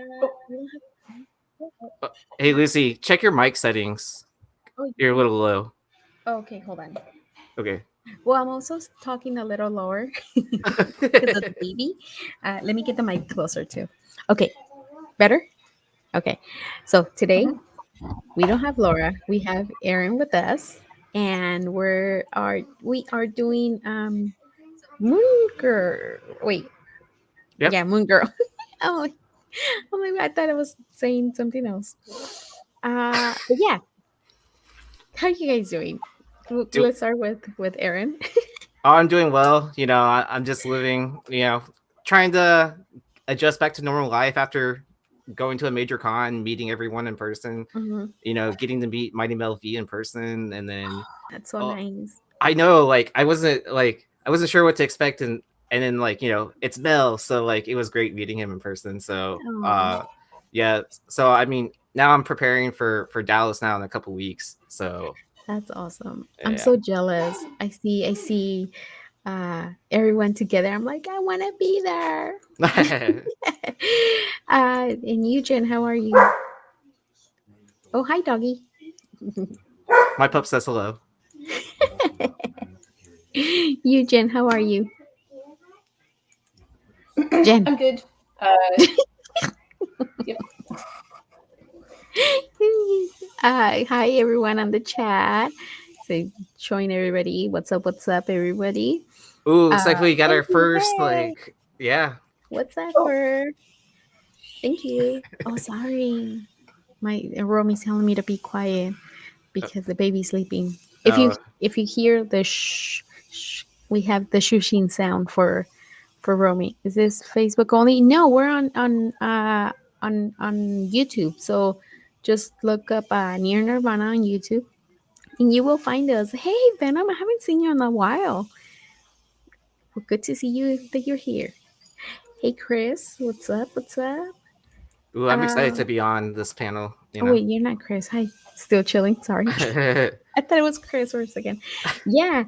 we don't Hey, Lucy, check your mic settings. oh, You're a little low. okay, hold on. Okay. Well, I'm also talking a little lower because of the baby. Let me get the mic closer too. Okay, better? Okay. So today Mhm. we don't have Laura. We have Erin with us, and we are doing Moon Girl. Wait, Yep. yeah, Moon Girl. oh, oh my god, I thought I was saying something else. But yeah, how you guys doing? Do Let's start with Erin. Oh, I'm doing well. I'm just living. Trying to adjust back to normal life after going to a major con, meeting everyone in person. hmm Getting to meet Mighty Mel V in person, and then That's so oh, nice. I know, like I wasn't sure what to expect, and then it's Mel, so like it was great meeting him in person. So Oh, yeah. So I mean, now I'm preparing for Dallas now in a couple weeks. So that's awesome. I'm yeah. so jealous. I see everyone together. I'm like, I want to be there. And Eugen, how are you? Oh, hi, doggy. My pup says hello. Eugen, how are you? Jen. I'm good. Yep. Hi, everyone on the chat. So, showing everybody what's up, everybody. Ooh, looks like we got Thank our you. first Hey, yeah. what's up, Oh, her? Thank you. Oh, sorry. My Romy's telling me to be quiet Uh, because the baby's sleeping. If you uh, if you hear the we have the shushing sound for Romy. Is this Facebook only? No, we're on YouTube. So just look up Near Nirvana on YouTube, and you will find us. Hey, Venom, I haven't seen you in a while. Well, good to see you that you're here. Hey, Chris, what's up? What's up? ooh, I'm excited to Uh, be on this panel. oh wait, you're not Chris. Hi, still chilling. Sorry. I thought it was Chris for a second. Yeah,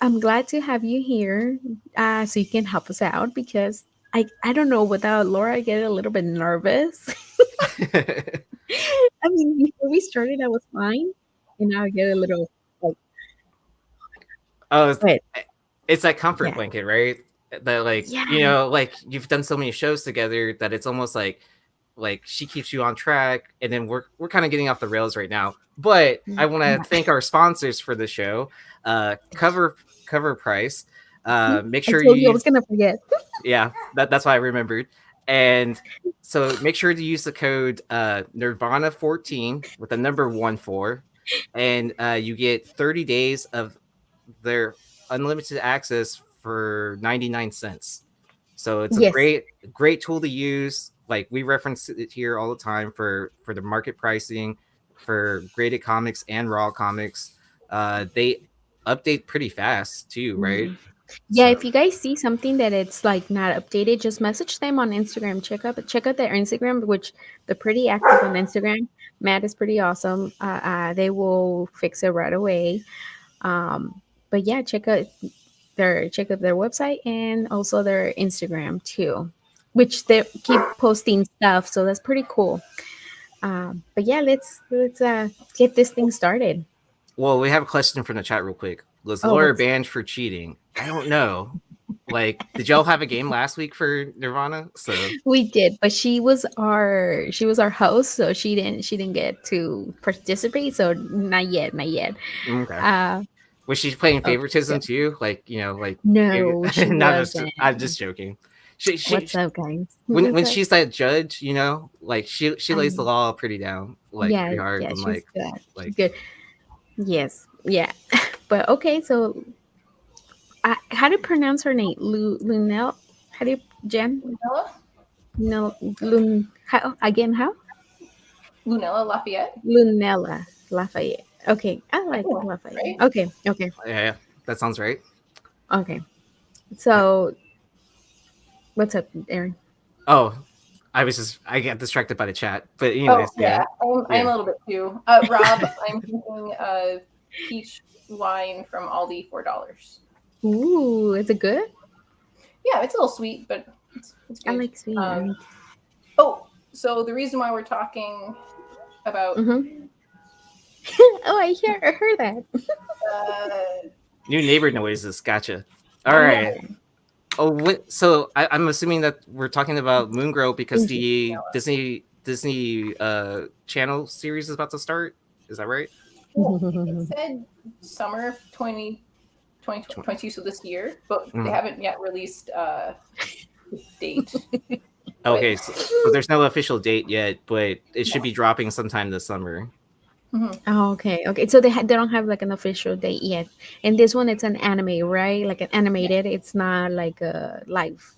I'm glad to have you here, so you can help us out because I don't know, without Laura, I get a little bit nervous. I mean, before we started, I was fine, and now I get a little like, Oh, it's, but it's that comfort yeah, blanket, right? That yeah, like you've done so many shows together that it's almost like she keeps you on track, and then we're kind of getting off the rails right now. But I want to yeah. thank our sponsors for the show. Cover price. Make I sure you told you I was use gonna forget. yeah, that's why I remembered. And so make sure to use the code Nirvana14 with the number 14, and you get 30 days of their unlimited access for 99 cents. So it's a Yes, great tool to use. Like we reference it here all the time for the market pricing for graded comics and raw comics. They update pretty fast too, right? Mhm. Yeah. So If you guys see something that it's like not updated, just message them on Instagram. Check out their Instagram, which they're pretty active on Instagram. Matt is pretty awesome. They will fix it right away. But yeah, check out their website and also their Instagram too, which they keep posting stuff. So that's pretty cool. But yeah, let's get this thing started. well, we have a question from the chat real quick. Was Oh, Laura what's banned for cheating? I don't know. Like, did y'all have a game last week for Nirvana? So we did, but she was our host, so she didn't get to participate. So not yet, not yet. okay. Uh, Was she playing okay, favoritism good. too? Like, No, she not just wasn't. I'm just joking. What's up, guys? When What's up? she's that judge, like she lays the Um, law pretty down, like yeah, pretty hard yeah, on she's good. She's like good. Yes, yeah. But okay, so how do you pronounce her name? Lunel? How do you, Jen? Lunella? No, how, again, how? Lunella Lafayette? Lunella Lafayette. Okay, I I like think that's Lafayette. right. Okay, okay, yeah, that sounds right. okay. So, what's up, Aaron? Oh, I got distracted by the chat. But Oh, anyways, yeah. yeah. I'm Yeah. a little bit too. Rob, I'm drinking peach wine from Aldi, $4. Ooh, is it good? Yeah, it's a little sweet, but it's I good. like sweet. Um, Oh, so the reason why we're talking about Mm-hmm. Oh, I heard that. uh, New neighbor noises. Gotcha. All yeah, right. Oh, so I'm assuming that we're talking about Moon Girl because Injured. the Disney Channel series is about to start. Is that right? well, it said summer of 2022, so this year, but they Mhm. haven't yet released date. But Okay, so there's no official date yet, but it should no. be dropping sometime this summer. Mhm. Oh, okay, okay. So they don't have like an official date yet. And this one, it's an anime, right? Like an Yeah, animated. It's not like a live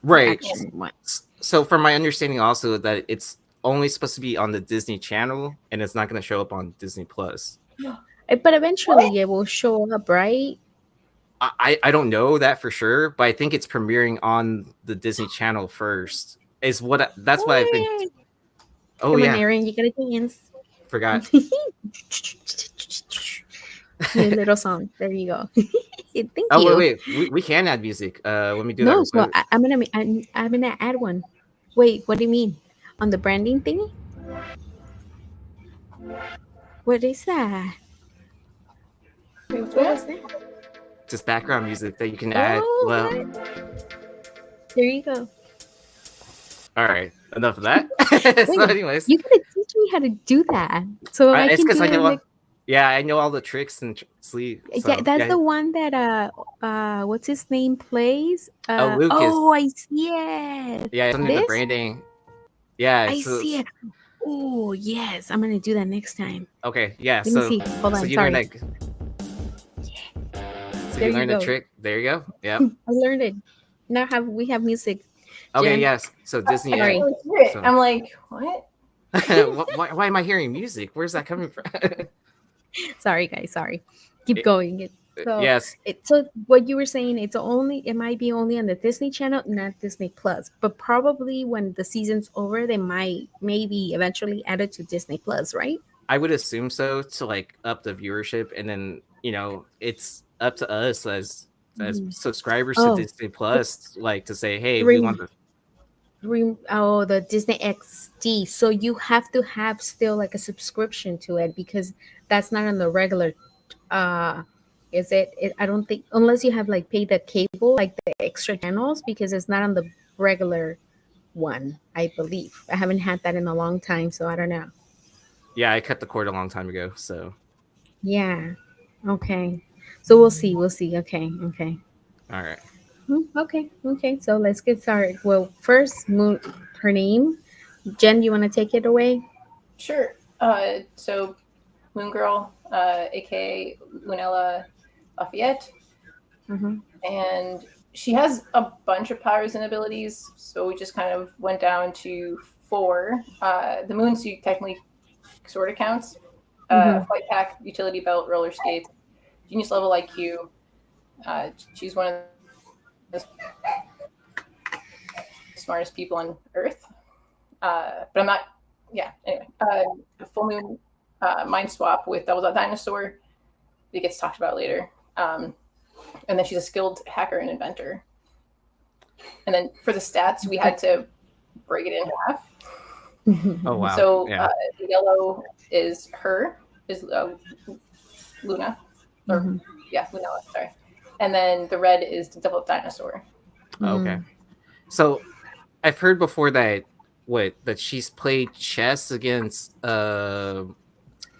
Right. yeah. action one. So from my understanding also that it's only supposed to be on the Disney Channel and it's not going to show up on Disney Plus. But eventually What? it will show up, right? I don't know that for sure, but I think it's premiering on the Disney Channel first. That's what I've been. What? Oh Come on, yeah, Aaron, you gotta dance. forgot. Your little song. There you go. Thank Oh you. wait, we can add music. Let me do that No, real so quick. I'm gonna add one. Wait, what do you mean? On the branding thingy? What is that? Wait, what's What going was on? that? Just background music that you can add. Oh, Well, what? There you go. all right, enough of that. So, Wait, anyways, you gotta teach me how to do that so I it's can because do I it. know. Like, Yeah, I know all the tricks and sleep. yeah, So that's yeah. the one that what's his name plays? Oh, Lucas. Oh, I see it. Yeah, it's under the This branding. Yeah. I So see it. Oh, yes, I'm gonna do that next time. okay. Yeah. Let me So see. Hold so on. you learn Sorry. that. So There you you learn the go. trick. There you go. Yep. I learned it. Now we have music, Okay. Jen. Yes. So I Disney. can't Sorry. really hear it. So I'm like, what? why am I hearing music? Where's that coming from? Sorry, guys. Sorry. Keep It- going. yes. So what you were saying, it might be only on the Disney Channel, not Disney Plus. But probably when the season's over, they might maybe eventually add it to Disney Plus, right? I would assume so to like up the viewership, and then it's up to us as Mhm. subscribers to Oh, Disney it's Plus, like to say, hey, we want Dream. the Oh, the Disney XD. So you have to have still like a subscription to it because that's not on the regular. Uh, is it? I don't think unless you have like paid the cable, like the extra channels, because it's not on the regular one. I believe I haven't had that in a long time, so I don't know. yeah. I cut the cord a long time ago, so Yeah. Okay. So we'll see. We'll see. Okay. Okay. all right. Okay. Okay. So let's get started. Well, first, her name. Jen, you want to take it away? Sure. So Moon Girl, aka Lunella Lafayette, Mm-hmm. and she has a bunch of powers and abilities. So we just kind of went down to four. The moon suit technically sort of counts. Mm-hmm. Flight pack, utility belt, roller skates, genius level IQ. She's one of the smartest people on Earth. But I'm not. Yeah. Anyway, full moon mind swap with Double Dot Dinosaur. It gets talked about later. And then she's a skilled hacker and inventor. And then for the stats, we had to break it in half. Oh wow. So Yeah. the yellow is Luna, or Mhm. yeah, Lunella. Sorry. And then the red is the Double Dinosaur. Okay. Mm. So I've heard before that she's played chess against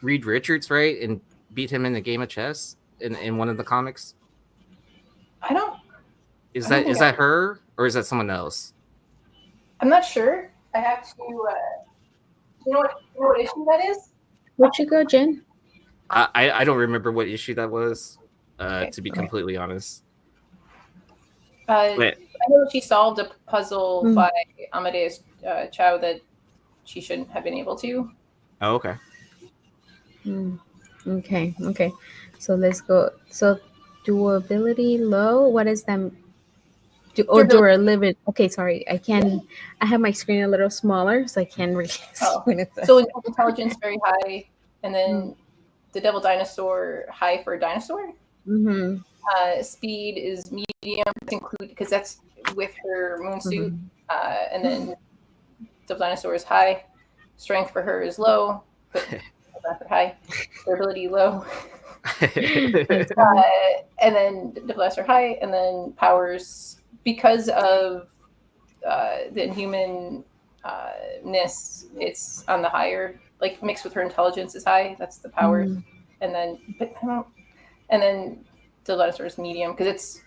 Reed Richards, right, and beat him in a game of chess in one of the comics. I don't. Is I don't that think is that her or is that someone else? I'm not sure. I have to. You know what issue that is? Where'd you go, Jen? I don't remember what issue that was. Okay. To be Okay. completely honest, I but know she solved a puzzle Mm. by Amadeus Chow that she shouldn't have been able to. oh, okay. Mm. Okay. Okay. So let's go. So durability low. What is that? Durability. Durability. Okay. Sorry. I can. I have my screen a little smaller, so I can't really see Oh, when it so says. intelligence very high, and Mm. then the devil dinosaur high for dinosaur. Mm-hmm. Speed is medium, include because that's with her moon suit, Mm-hmm. and then the dinosaur is high. Strength for her is low, but not for high. Durability low. That's funny. And then deflects are high, and then powers because of the inhuman ness, it's on the higher, like mixed with her intelligence is high. That's the power, and then and then the dinosaur is medium because it's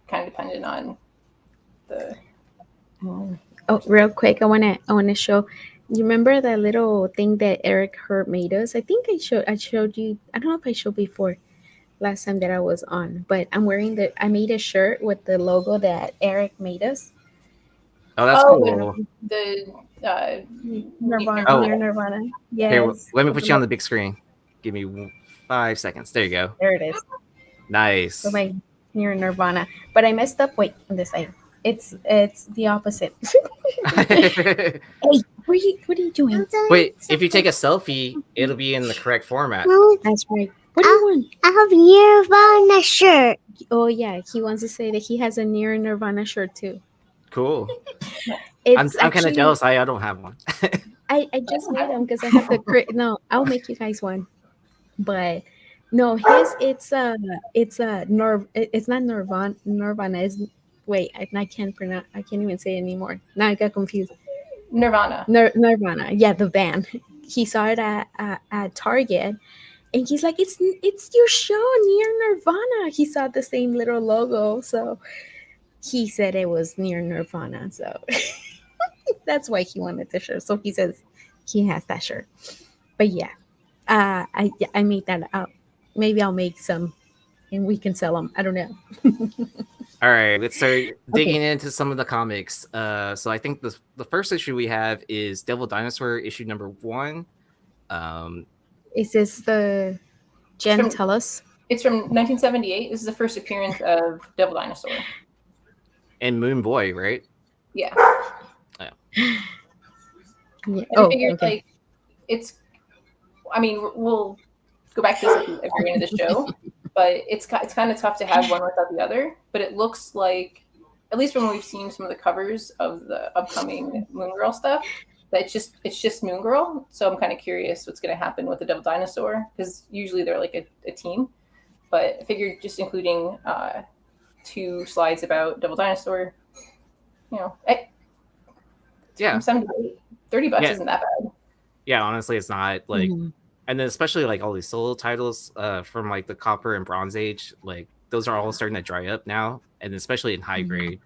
kind of dependent on the. Oh, real quick, I wanna show. You remember that little thing that Eric Hurt made us? I think I showed you. I don't know if I showed before last time that I was on, but I'm wearing the. I made a shirt with the logo that Eric made us. Oh, that's Oh, cool. the Nirvana, Oh. near Nirvana. Here, Yes. let me with put the you on lo- the big screen. Give me 5 seconds. There you go. There it is. Nice. So my near Nirvana, but I messed up. Wait, on this side. It's the opposite. Hey, what are you doing? Wait, if you take a selfie, it'll be in the correct format. That's right. What do you want? I have Nirvana shirt. Oh yeah, he wants to say that he has a near Nirvana shirt too. Cool. It's I'm kind of actually jealous. I don't have one. I just made them because I have the no. I'll make you guys one, but no, his it's not Nirvana is wait I can't pronounce I can't even say it anymore. Now I got confused. Nirvana. Nirvana, yeah, the band. He saw it at Target, and he's like, it's your show near Nirvana. He saw the same little logo, so he said it was near Nirvana. So that's why he wanted the shirt. So he says he has that shirt. But yeah, I made that out. Maybe I'll make some, and we can sell them. I don't know. All right, let's start digging into some of the comics. So I think the first issue we have is Devil Dinosaur issue number 1. Is this the Jen? From- Tell us. It's from 1978. This is the first appearance of Devil Dinosaur. And Moon Boy, right? Yeah. Yeah. And Oh, I figured okay. like it's. I mean, we'll go back to this at the end of the show, but it's kind of tough to have one without the other. But it looks like, at least when we've seen some of the covers of the upcoming Moon Girl stuff, that it's just Moon Girl. So I'm kind of curious what's going to happen with the Devil Dinosaur, because usually they're like a team. But I figured just including 2 slides about Devil Dinosaur, Yeah. from 78, $30 Yeah. isn't that bad. Yeah, honestly, it's not like, Mhm. and then especially like all these solo titles from like the Copper and Bronze Age, like those are all starting to dry up now, and especially in high Mhm. grade.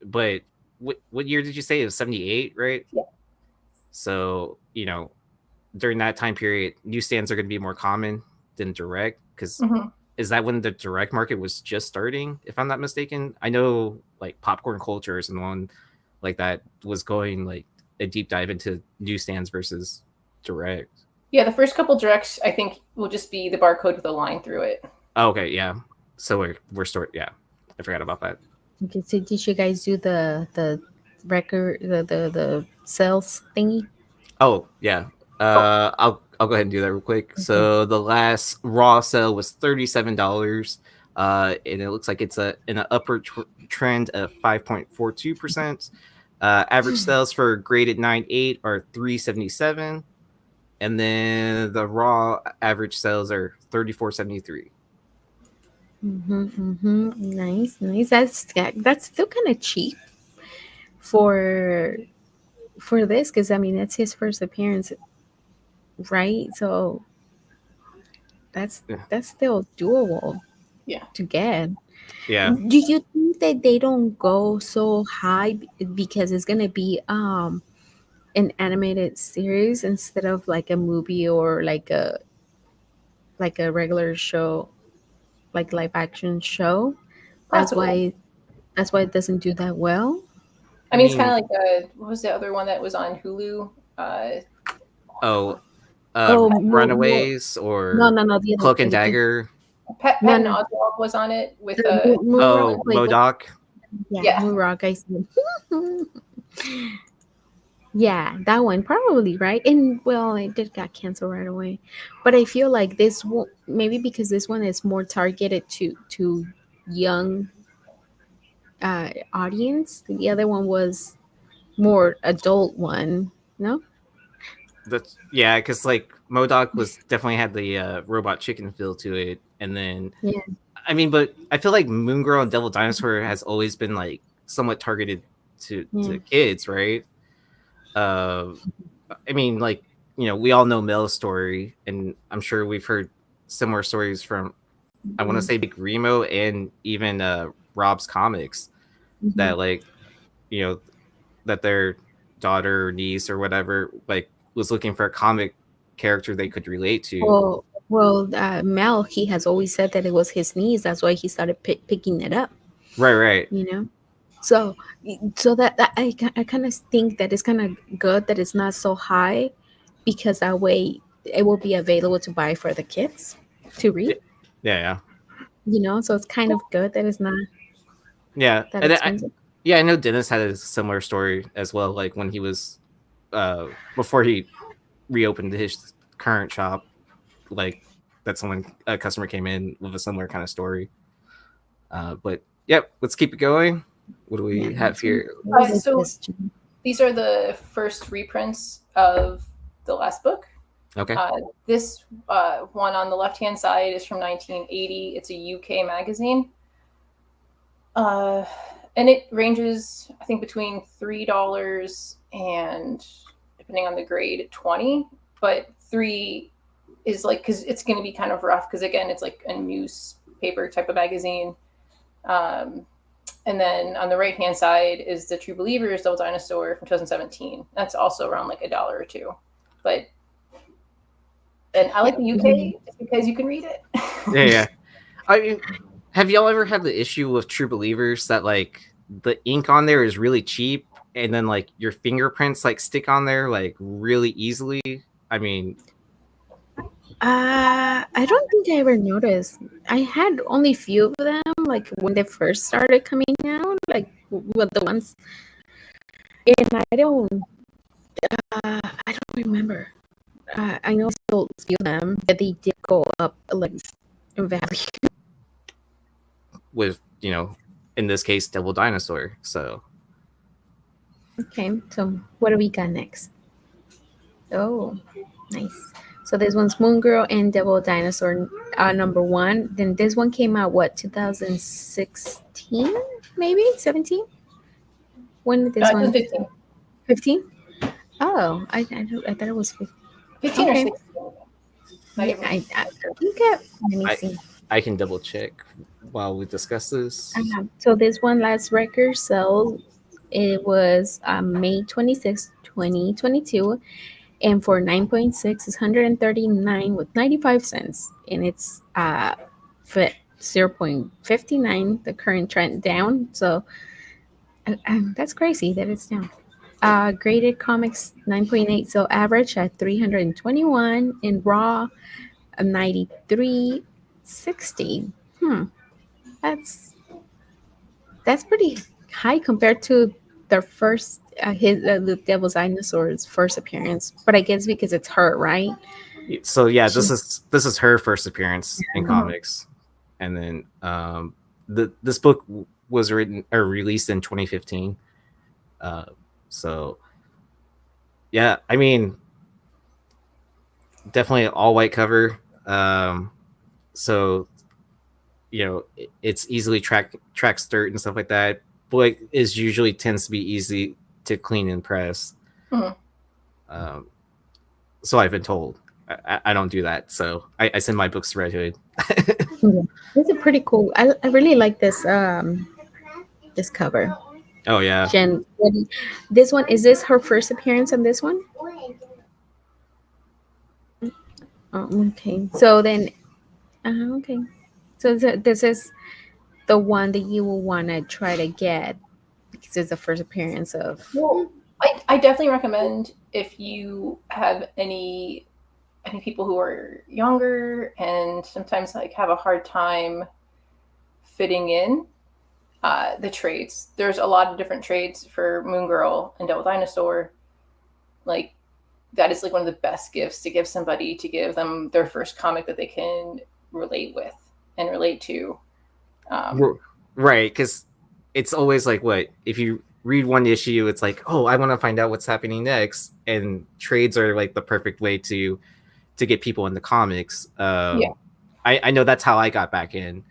But what year did you say? It was 78, right? Yeah. So during that time period, newsstands are going to be more common than direct, because Mhm. is that when the direct market was just starting, if I'm not mistaken? I know like Popcorn Culture is the one like that was going like a deep dive into newsstands versus direct. Yeah, the first couple directs I think will just be the barcode with a line through it. Oh, okay, yeah. So we're stored. Yeah, I forgot about that. Okay, so did you guys do the record the sales thingy? Oh yeah. I'll go ahead and do that real quick. So the last raw sale was $37. And it looks like it's in an upward trend of 5.42%. Average sales for graded 9.8 are $377, and then the raw average sales are $34.73. Nice, nice. That's still kind of cheap for this, because I mean that's his first appearance, right? So that's Yeah. that's still doable. Yeah. To get. Yeah. Do you think that they don't go so high because it's gonna be an animated series instead of like a movie or like a regular show, like live action show? That's Possibly. why it doesn't do that well. I mean, it's kind of like what was the other one that was on Hulu? Oh, Oh, Runaways no, or no, the other Cloak and Dagger. Pat No, and no. Oswald was on it with Oh, Modoc. Yeah, Moonrock. I see. Yeah, that one probably right. And well, it did got canceled right away. But I feel like this will maybe because this one is more targeted to young audience. The other one was more adult one. No. That's yeah, because like Modoc was definitely had the robot chicken feel to it, and then Yeah. I mean, but I feel like Moon Girl and Devil Dinosaur has always been like somewhat targeted Yeah. to kids, right? Uh, I mean, like we all know Mel's story, and I'm sure we've heard similar stories from I want to Mhm. say Big Remo and even Rob's comics Mhm. that like you know that their daughter or niece or whatever like was looking for a comic character they could relate to. Mel, he has always said that it was his niece. That's why he started picking it up. Right, right. You know. So, that I kind of think that it's kind of good that it's not so high, because that way it will be available to buy for the kids to read. Yeah, yeah, So it's kind of good that it's not yeah. that And expensive. yeah, I know Dennis had a similar story as well. Like when he was before he reopened his current shop, like that someone a customer came in with a similar kind of story. But yep, let's keep it going. What do Yeah, we have next one. here? What is So this, Jen? these are the first reprints of the last book. Okay. This one on the left-hand side is from 1980. It's a UK magazine. And it ranges, I think, between $3 and, depending on the grade, 20. But 3 is like, because it's going to be kind of rough, because again, it's like a newspaper type of magazine. And then on the right hand side is the True Believers Double Dinosaur from 2017. That's also around like $1 or $2. But and I like the UK just because you can read it. Yeah, yeah. I mean, have y'all ever had the issue with True Believers that like the ink on there is really cheap, and then like your fingerprints like stick on there like really easily? I mean, I don't think I ever noticed. I had only few of them, like when they first started coming out, like with the ones, and I don't remember. I know I sold a few of them, but they did go up like in value. with in this case, Devil Dinosaur. So Okay, so what do we got next? Oh, nice. So this one's Moon Girl and Devil Dinosaur, number one. Then this one came out, what, 2016, maybe 17? When did this It was one? 15. 15? Oh, I thought it was 15. 15 Okay. or 16. Yeah, I think let me see. I can double check while we discuss this. So this one last record sale, it was May 26, 2022, and for 9.6 is 139 with 95 cents, and it's fit 0.59, the current trend down. So that's crazy that it's down. Graded comics 9.8, so average at 321, in raw 93.60. That's pretty high compared to their first the Devil's Dinosaur's first appearance. But I guess because it's her, right? So yeah, She- this is her first appearance in comics, and then this book was written or released in 2015. So yeah, I mean, definitely all white cover. So it's easily tracks dirt and stuff like that. But is usually tends to be easy to clean and press. Mhm. So I've been told. I don't do that, so I send my books to Red Hood. It's a pretty cool. I really like this this cover. Oh yeah. Jen, this one, is this her first appearance on this one? Oh, okay. So then, okay. So this is the one that you will want to try to get because it's the first appearance of. Well, I definitely recommend, if you have any people who are younger and sometimes like have a hard time fitting in, the trades. There's a lot of different trades for Moon Girl and Devil Dinosaur. Like, that is like one of the best gifts to give somebody, to give them their first comic that they can relate with and relate to. Right, because it's always like, what if you read one issue, it's like, oh, I want to find out what's happening next, and trades are like the perfect way to get people into comics. I know that's how I got back in.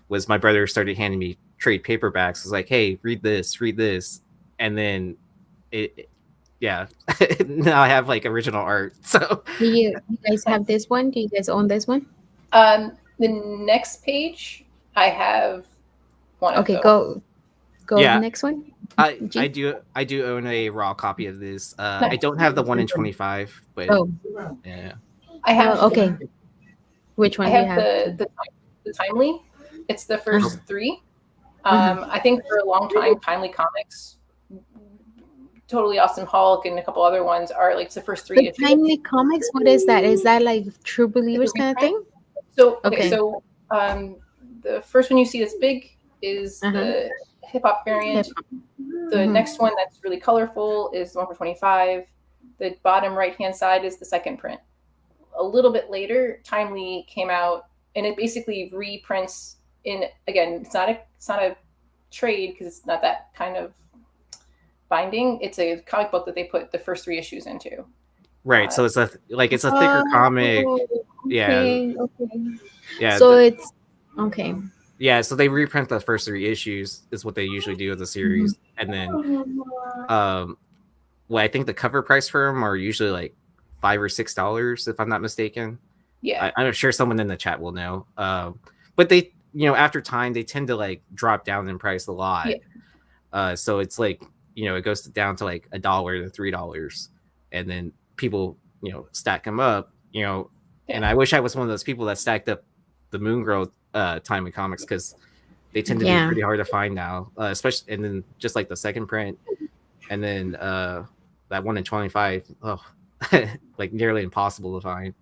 Was my brother started handing me trade paperbacks. It's like, hey, read this, and then yeah. Now I have like original art. So Do you guys have this one? Do you guys own this one? The next page, I have one of Okay, those. go Yeah. the next one. I G? do own a raw copy of this. I don't have the 1 in 25, but Oh, yeah. I have okay. Which one I do you have have? the Timely. It's the first three. Mhm. I think for a long time, Timely Comics, Totally Awesome Hulk, and a couple other ones are like the first three The issues. Timely Comics, what is that? Is that like True Believers kind of thing? So Okay. so the first one you see that's big is the hip hop variant. Hip-hop. The next one that's really colorful is the one for 25. The bottom right hand side is the second print. A little bit later, Timely came out, and it basically reprints in, again, it's not a trade because it's not that kind of binding. It's a comic book that they put the first three issues into. Right. So it's a thicker comic. Yeah. Okay. Yeah. So it's okay. Yeah, so they reprint the first three issues is what they usually do with the series, and then well, I think the cover price for them are usually like $5 or $6 if I'm not mistaken. Yeah. I'm sure someone in the chat will know. But they, after time they tend to like drop down in price a lot. So it's like, it goes down to like $1 to $3, and then people, stack them up, and I wish I was one of those people that stacked up the Moon Girl Timely Comics, because they tend to be pretty hard to find now, especially, and then just like the second print, and then that 1 in 25, like nearly impossible to find.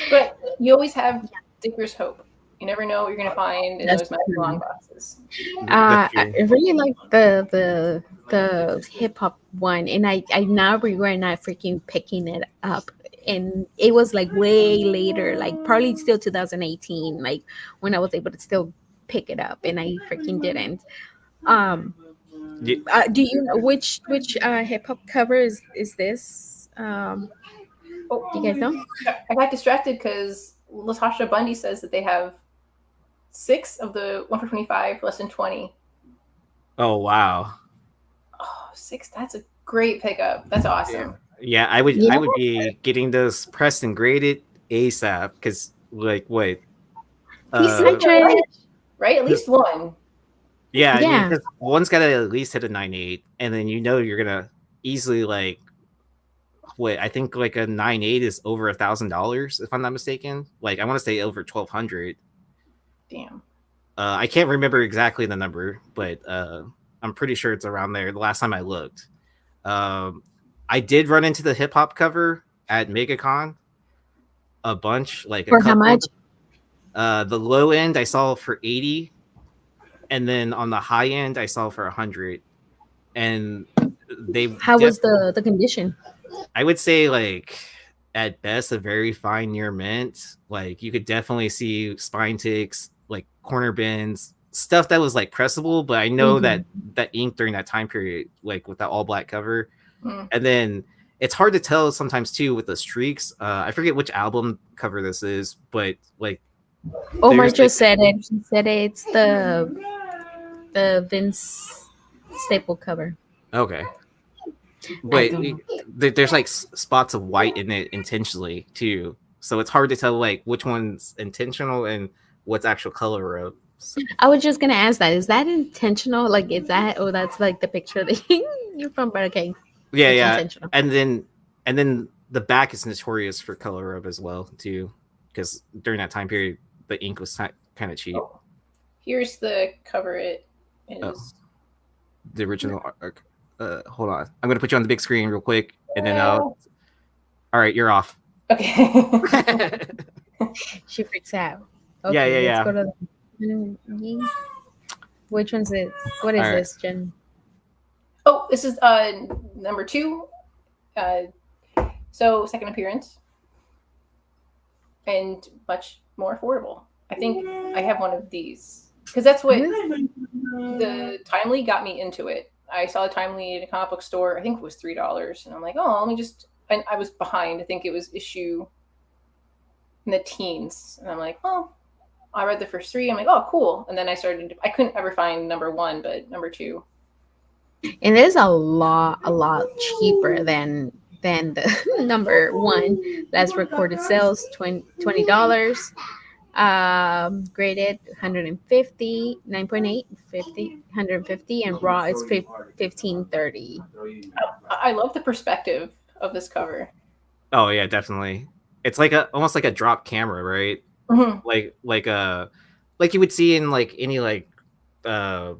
But you always have digger's hope. You never know what you're going to find in those magic long boxes. I really like the hip hop one, and I now regret not freaking picking it up. And it was like way later, like probably still 2018, like when I was able to still pick it up, and I freaking didn't. Do you know which hip hop cover is this? Do you guys know? I got distracted because Latasha Bundy says that they have 6 of the 1 for 25, less than 20. Oh wow! Oh, 6! That's a great pickup. That's awesome. Yeah, I would be getting those pressed and graded ASAP, because like what? Right? At least one. Yeah, I mean, 'cause one's got to at least hit a 9.8, and then you're gonna easily like, what, I think like a 9.8 is over $1,000 if I'm not mistaken. Like I want to say over 1,200. Damn. I can't remember exactly the number, but I'm pretty sure it's around there. The last time I looked, I did run into the hip hop cover at MegaCon a bunch. Like for how much? The low end I saw for 80. And then on the high end, I saw for 100. And how was the condition? I would say like at best a very fine near mint. Like you could definitely see spine ticks, like corner bends, stuff that was like pressable. But I know that ink during that time period, like with that all black cover, and then it's hard to tell sometimes too with the streaks. I forget which album cover this is, but like Omar just said it. He said it's the Vince Staple cover. Okay. But there's like spots of white in it intentionally too, so it's hard to tell like which one's intentional and what's actual color of. So. I was just gonna ask that. Is that intentional? Like, is that? Oh, that's like the picture that you're from. But okay. Yeah. And then the back is notorious for color of as well too, because during that time period the ink was kind of cheap. Oh. Here's the cover. It is the original artwork. Hold on, I'm gonna put you on the big screen real quick, and then all right, you're off. Okay. She freaks out. Okay, let's go to the... Which one's this? What is this, Jen? Oh, this is number 2. So second appearance, and much more affordable. I think I have one of these because that's what the Timely got me into it. I saw the timely in a comic book store. I think it was $3, and I'm like, oh, let me just. And I was behind. I think it was issue in the teens, and I'm like, oh, I read the first three. I'm like, oh, cool. And then I started. I couldn't ever find number one, but number two. And it is a lot cheaper than the number one. That's recorded sales, $20. Graded 150, 9.8, 50, 150, and raw is 1530. I love the perspective of this cover. Oh yeah, definitely. It's like almost like a drop camera, right? Mhm. Like you would see in like any like uh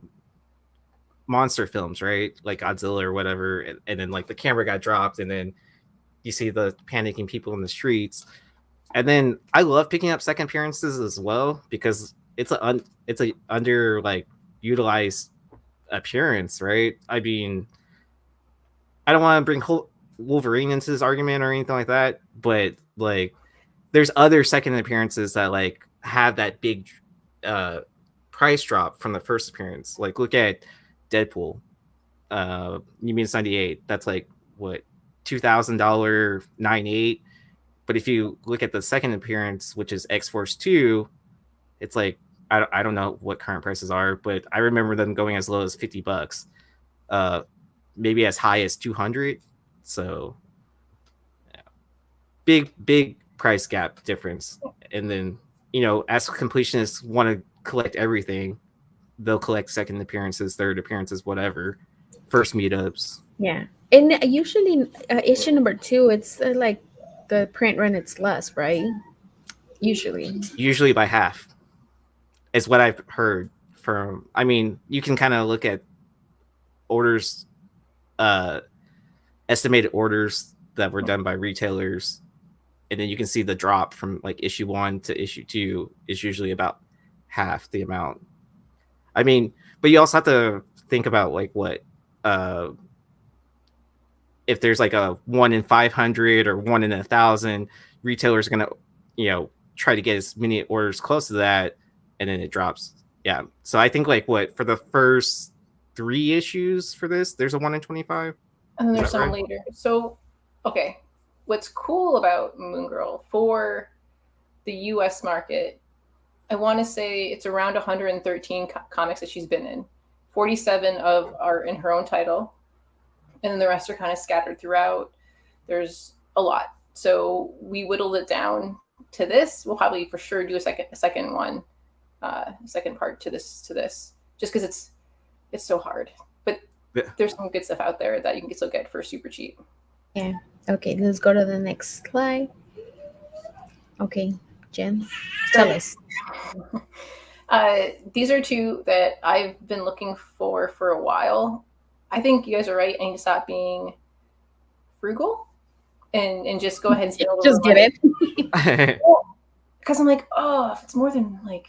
monster films, right? Like Godzilla or whatever, and then like the camera got dropped, and then you see the panicking people in the streets. And then I love picking up second appearances as well because it's a under like utilized appearance, right? I mean, I don't want to bring Wolverine into this argument or anything like that, but like there's other second appearances that like have that big price drop from the first appearance. Like look at Deadpool, New Mutants 98. That's like what $2,000 98. But if you look at the second appearance, which is X Force 2, it's like I don't know what current prices are, but I remember them going as low as $50, maybe as high as 200. So yeah. Big price gap difference. And then as completionists want to collect everything, they'll collect second appearances, third appearances, whatever, first meetups. Yeah, and usually issue number two, it's like the print run, it's less, right? Usually by half is what I've heard from. I mean, you can kind of look at orders, estimated orders that were done by retailers, and then you can see the drop from like issue 1 to issue 2 is usually about half the amount. I mean, but you also have to think about like what if there's like a 1 in 500 or 1 in 1,000, retailers are gonna try to get as many orders close to that, and then it drops. Yeah, so I think like what for the first 3 issues for this, there's a 1 in 25, and then there's some later. So, okay, what's cool about Moon Girl for the U.S. market? I want to say it's around 113 comics that she's been in. 47 of are in her own title, and then the rest are kind of scattered throughout. There's a lot, so we whittled it down to this. We'll probably for sure do a second one, second part to this, just because it's so hard. But there's some good stuff out there that you can still get for super cheap. Yeah. Okay, let's go to the next slide. Okay, Jen, tell us. These are two that I've been looking for a while. I think you guys are right. I need to stop being frugal and just go ahead and spend a little Just get it. Because I'm like, oh, if it's more than like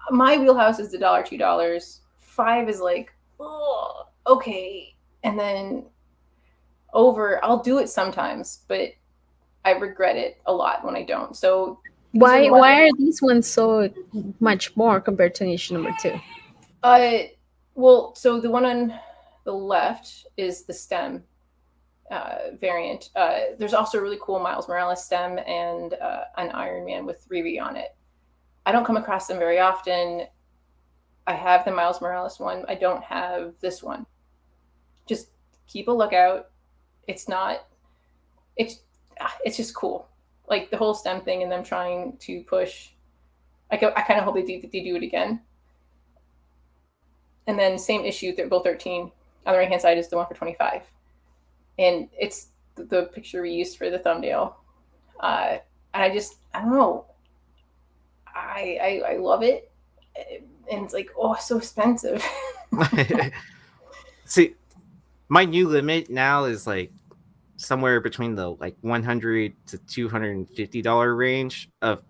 my wheelhouse is $1, $2. $5 is like, oh, okay. And then I'll do it sometimes, but I regret it a lot when I don't. So why are these ones so much more compared to issue number 2? Well, so the one on the left is the stem variant. There's also a really cool Miles Morales stem and an Iron Man with Riri on it. I don't come across them very often. I have the Miles Morales one. I don't have this one. Just keep a lookout. It's just cool. Like the whole stem thing and them trying to push. I kind of hope they do it again. And then same issue, they're both 13. On the right hand side is the one for 25. And it's the picture we used for the thumbnail. And I don't know. I love it. And it's like, oh, so expensive. See, my new limit now is like somewhere between the like $100 to $250 range of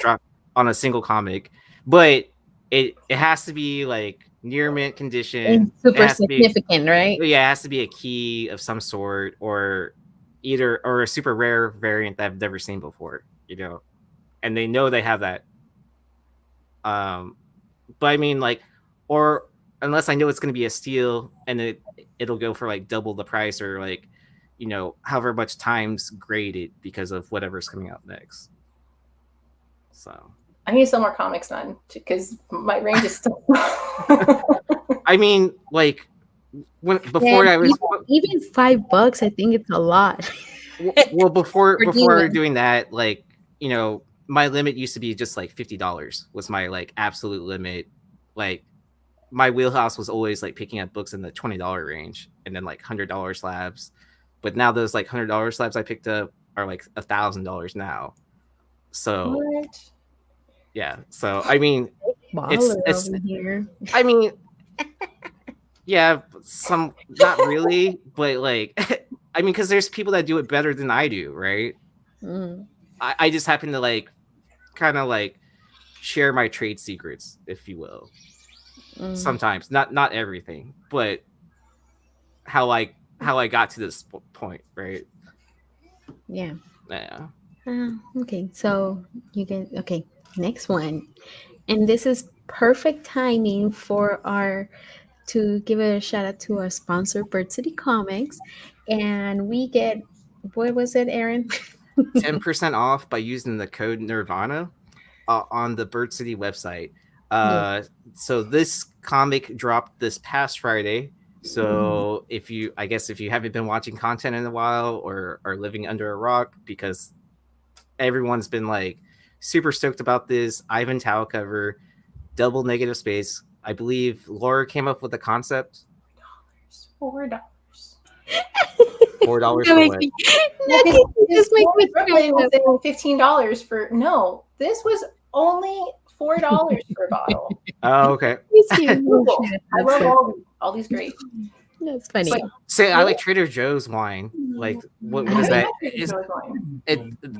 drop on a single comic, but it has to be like near mint condition. And super significant, right? Yeah, it has to be a key of some sort, or a super rare variant that I've never seen before, and they know they have that. But I mean, like, or unless I know it's going to be a steal and it'll go for like double the price or like, however much times graded because of whatever's coming out next. So I need to sell more comics then, because my range is still. I mean, like before I was even $5, I think it's a lot. well before I Demons. was doing that, like, my limit used to be just like $50 was my like absolute limit. Like my wheelhouse was always like picking up books in the $20 range and then like $100 slabs. But now those like $100 slabs I picked up are like $1,000 now. So What? yeah. So I mean, Baller it's over here. I mean, yeah, some not really, but like I mean, because there's people that do it better than I do, right? Mm. I just happen to like kind of like share my trade secrets, if you will. Sometimes, not everything, but how I got to this point, right? Yeah. Yeah. Okay, so you get okay. Next one, and this is perfect timing for our to give a shout out to our sponsor, Bird City Comics, and we get what was it, Aaron? 10% off by using the code Nirvana on the Bird City website. Yeah. So this comic dropped this past Friday. So if you haven't been watching content in a while or are living under a rock, because everyone's been like super stoked about this Ivan Tao cover, double negative space. I believe Laura came up with the concept. $4. $4 for what? Just make me Brooklyn was saying $15 for this was only $4 for a bottle. Oh, okay. I love all these great. That's funny. Like, Say I like Trader Joe's wine. Like what is that?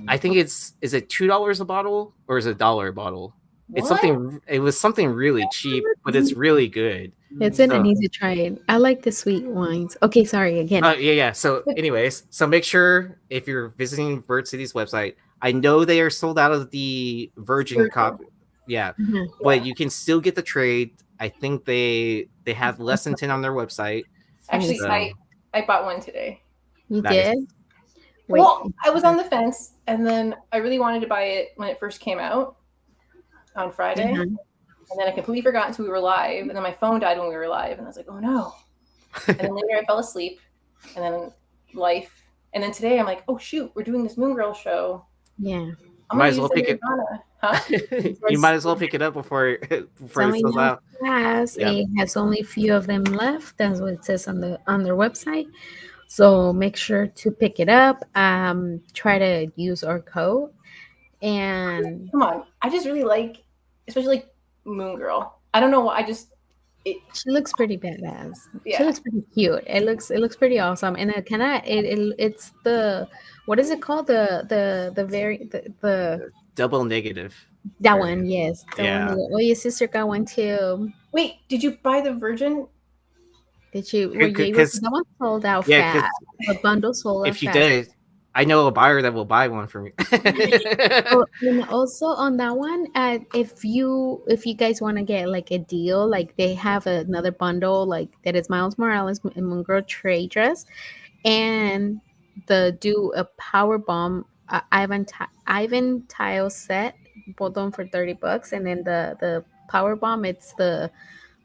I think is it $2 a bottle or is it $1 a bottle? What? It was something really cheap, but it's really good. It's an easy try it. I like the sweet wines. Okay, sorry again. Yeah. So anyways, so make sure if you're visiting Bird City's website, I know they are sold out of the Virgin copy. Yeah. But you can still get the trade. I think they have less than 10 on their website. Actually, I bought one today. You did? Wait. Well, I was on the fence, and then I really wanted to buy it when it first came out on Friday, and then I completely forgot until we were live, and then my phone died when we were live, and I was like, oh no. And then later I fell asleep, and then life, and then today I'm like, oh shoot, we're doing this Moon Girl show. Yeah. Might as well pick it. Huh? You might as well pick it up before it sells out. It has only a few of them left. That's what it says on their website. So make sure to pick it up. Try to use our code. And come on, I just really like, especially like Moon Girl. I don't know why. She looks pretty badass. Yeah. She looks pretty cute. It looks pretty awesome. And it's the, what is it called? The double negative. That one, yes. Yeah. Well, your sister got one too. Wait, did you buy the Virgin? Did you? That one sold out fast. The bundle sold out fast. If you did, I know a buyer that will buy one for me. And also on that one, if you guys want to get like a deal, like they have another bundle like that is Miles Morales and Moon Girl trade dress, and do a power bomb Ivan tile set, both of them for $30, and then the power bomb, it's the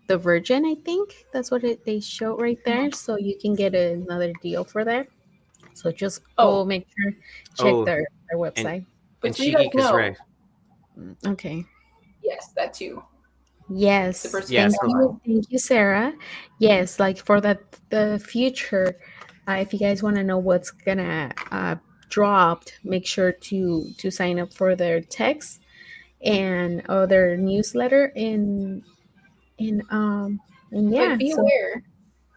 Virgin, I think that's what they show right there, so you can get another deal for that. So just go make sure check their website. And Shiki is right. Okay. Yes, that too. Yes. Thank you, Sarah. Yes, like for the future, if you guys want to know what's gonna drop, make sure to sign up for their text and their newsletter and yeah. But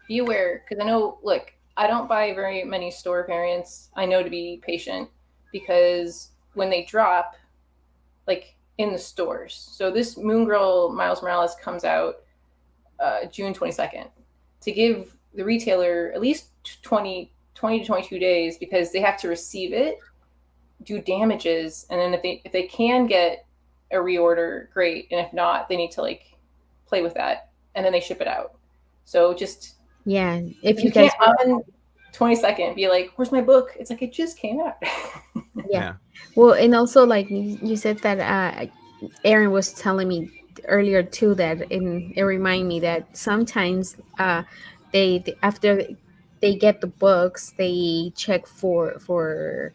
beware, because I know. Look, I don't buy very many store variants. I know to be patient because when they drop, like in the stores. So this Moon Girl Miles Morales comes out June 22nd. To give the retailer at least 20 to 22 days, because they have to receive it, do damages, and then if they can get a reorder, great, and if not, they need to like play with that and then they ship it out. So just Yeah, if you you guys can't on 22nd be like, "Where's my book?" It's like it just came out. yeah. Well, and also like you said that Aaron was telling me earlier too that it reminded me that sometimes after they get the books they check for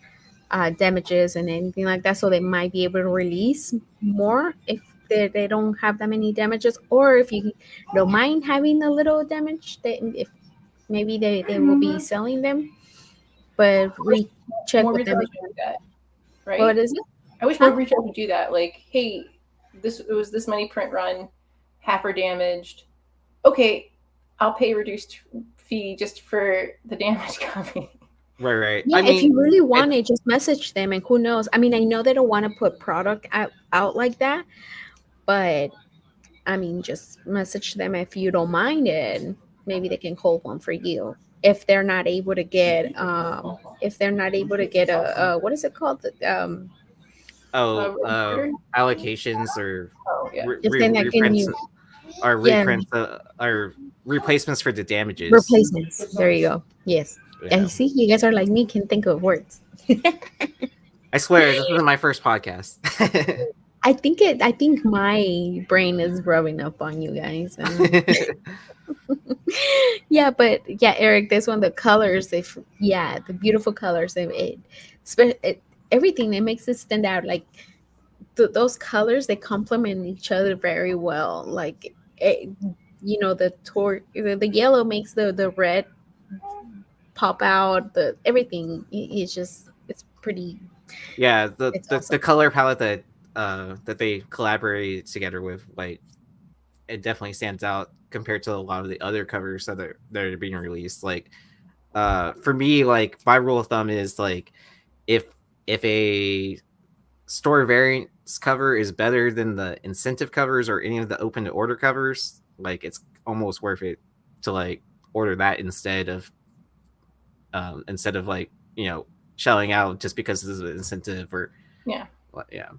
damages and anything like that, so they might be able to release more if they don't have that many damages, or if you don't mind having a little damage, if maybe they will be selling them, but recheck More with them retailers again. do that, right? What is it? I wish Huh? more retailers would do that. Like, hey, it was this many print run, half are damaged. Okay, I'll pay a reduced fee just for the damaged copy. Right. Yeah, I if you mean, really want it, just message them, and who knows? I mean, I know they don't want to put product out like that, but I mean, just message them if you don't mind it. Maybe they can hold one for you if they're not able to get a what is it called? allocations or Oh yeah. If they're not getting reprints you, or yeah, reprints or replacements for the damages. replacements. There you go. Yes. Yeah, Yeah. you see, you guys are like me, can think of words. I swear, this isn't my first podcast. I think my brain is rubbing up on you guys. Yeah, but yeah, Eric, this one, the colors, the beautiful colors, everything, it makes it stand out. Like those colors, they complement each other very well. Like the yellow makes the red pop out. The everything, it's just it's pretty. Yeah, It's the awesome. color palette that they collaborated together with, like, it definitely stands out compared to a lot of the other covers that are being released. Like, for me, like, my rule of thumb is like, if a store variants cover is better than the incentive covers or any of the open to order covers, like, it's almost worth it to like order that instead of like, shelling out just because this is an incentive or Yeah. yeah.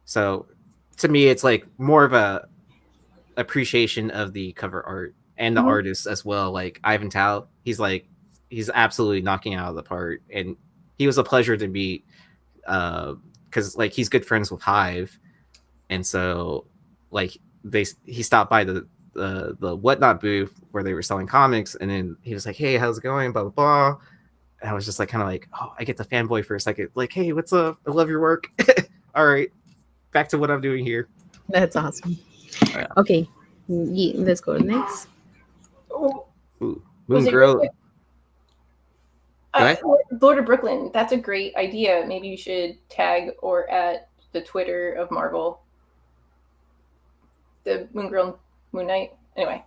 So to me, it's like more of a appreciation of the cover art and the artists as well. Like Ivan Tao, he's absolutely knocking it out of the park, and he was a pleasure to meet because like he's good friends with Hive, and so like he stopped by the Whatnot booth where they were selling comics, and then he was like, "Hey, how's it going?" Blah blah blah. And I was just like, kind of like, oh, I get the fanboy for a second. Like, hey, what's up? I love your work. All right, back to what I'm doing here. That's awesome. Yeah. Okay, let's go to next. Oh, Ooh, was Moon it Girl. great? Go ahead. Lord of Brooklyn. That's a great idea. Maybe you should tag or at the Twitter of Marvel. The Moon Girl and Moon Knight. Anyway.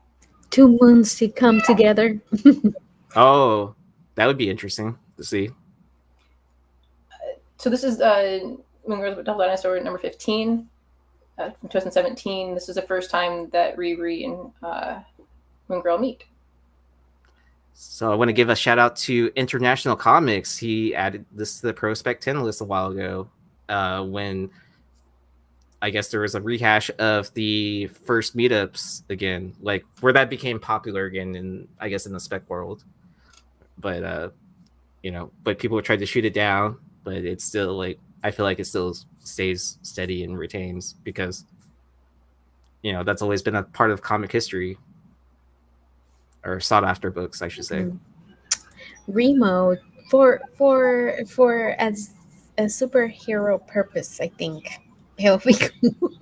2 moons to come together. Oh, that would be interesting to see. So this is Moon Girl Double Dinosaur number 15 from 2017. This is the first time that Riri and Moon Girl meet. So I want to give a shout out to International Comics. He added this to the Prospect 10 list a while ago when I guess there was a rehash of the first meetups again, like where that became popular again in, I guess, in the spec world. But but people tried to shoot it down, but it's still like, I feel like it still stays steady and retains because that's always been a part of comic history, or sought after books, I should say. Remo for as a superhero purpose, I think he'll be cool.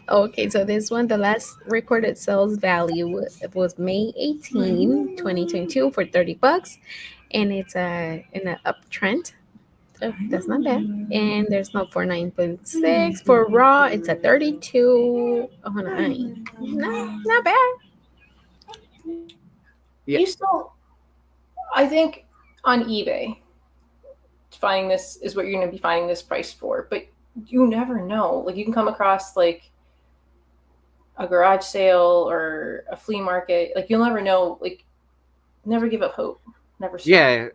Okay, so this one, the last recorded sales value was May 18, 2022 for $30, and it's in an uptrend. Oh, that's not bad. And there's no 49.6 for raw. It's a 3209. Not bad. Yeah. You still, I think, on eBay, finding this is what you're going to be finding this price for. But you never know. Like, you can come across like a garage sale or a flea market. Like, you'll never know. Like, never give up hope. Never. Stop. Yeah,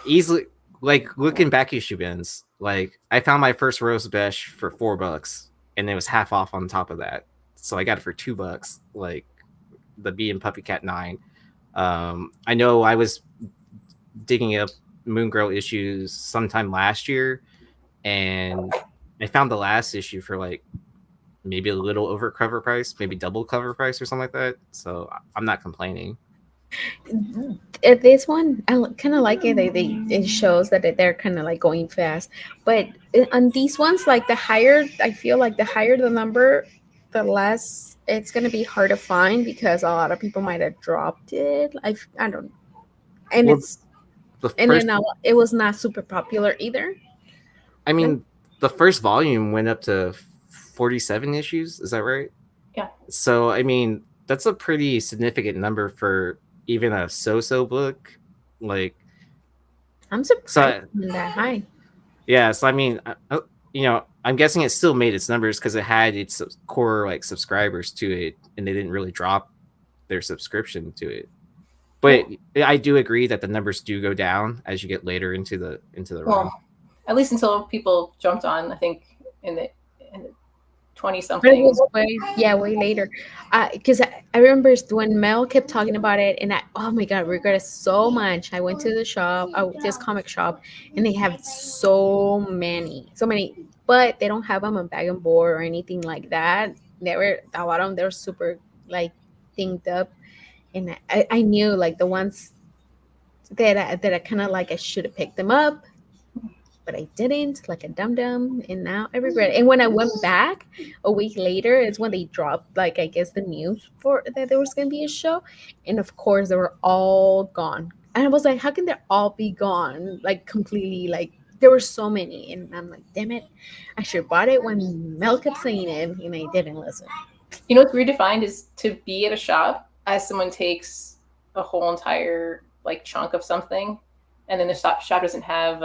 easily. Like, looking back issue bins, like I found my first Rose Besh for $4, and it was half off on top of that. So I got it for $2, like the Bee and Puppy Cat 9. I know I was digging up Moon Girl issues sometime last year, and I found the last issue for like maybe a little over cover price, maybe double cover price or something like that. So I'm not complaining. This one I kind of like it. It shows that they're kind of like going fast, but on these ones, like the higher I feel like the higher the number, the less it's gonna be hard to find because a lot of people might have dropped it. I don't, and Well, it's the and first, then it was not super popular either. I mean, the first volume went up to 47 issues. Is that right? Yeah. So I mean, that's a pretty significant number for even a so-so book. Like, I'm surprised so it's that high. yeah. So I mean, you know, I'm guessing it still made its numbers because it had its core like subscribers to it, and they didn't really drop their subscription to it. But I do agree that the numbers do go down as you get later into the run. Well, at least until people jumped on, I think in the 20 But it something. was way later. Because I remember when Mel kept talking about it, and oh my god, I regret it so much. I went to the shop, this comic shop, and they have so many, but they don't have them on bag and board or anything like that. They were a lot of them. They're super like thinked up, and I knew like the ones that I kind of like I should have picked them up, but I didn't, like a dum dum, and now I regret it. And when I went back a week later, is when they dropped, like I guess the news for that there was gonna be a show, and of course they were all gone. And I was like, how can they all be gone, like completely? Like there were so many, and I'm like, damn it, I should have bought it when Mel kept saying it, and I didn't listen. You know what's weird to find is to be at a shop as someone takes a whole entire like chunk of something, and then the shop doesn't have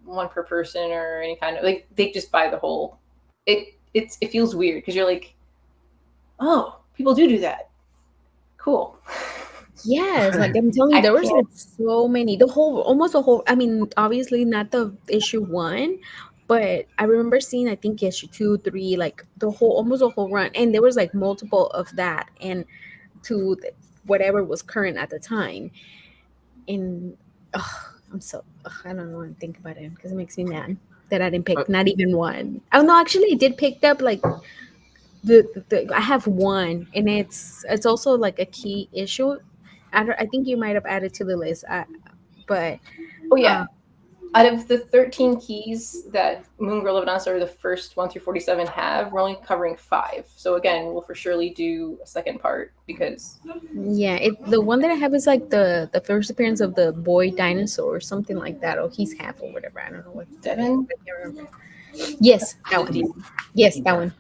one per person or any kind of like they just buy the whole. It feels weird because you're like, oh, people do that. Cool. Yes, like I'm telling you, there was like so many. Almost the whole. I mean, obviously not the issue one, but I remember seeing I think issue 2, 3, like almost the whole run, and there was like multiple of that, and whatever was current at the time, and I don't know and think about it because it makes me mad that I didn't pick not even one. Oh no, actually I did pick up like I have one, and it's also like a key issue. I think you might have added to the list, but oh yeah. Out of the 13 keys that Moon Girl of Dinosaur, the first 1 through 47 have, we're only covering 5. So again, we'll for surely do a second part because the one that I have is like the first appearance of the boy dinosaur or something like that. Oh, he's half or whatever. I don't know what. Devin. I can't remember. Yes, that one. Yes, that one.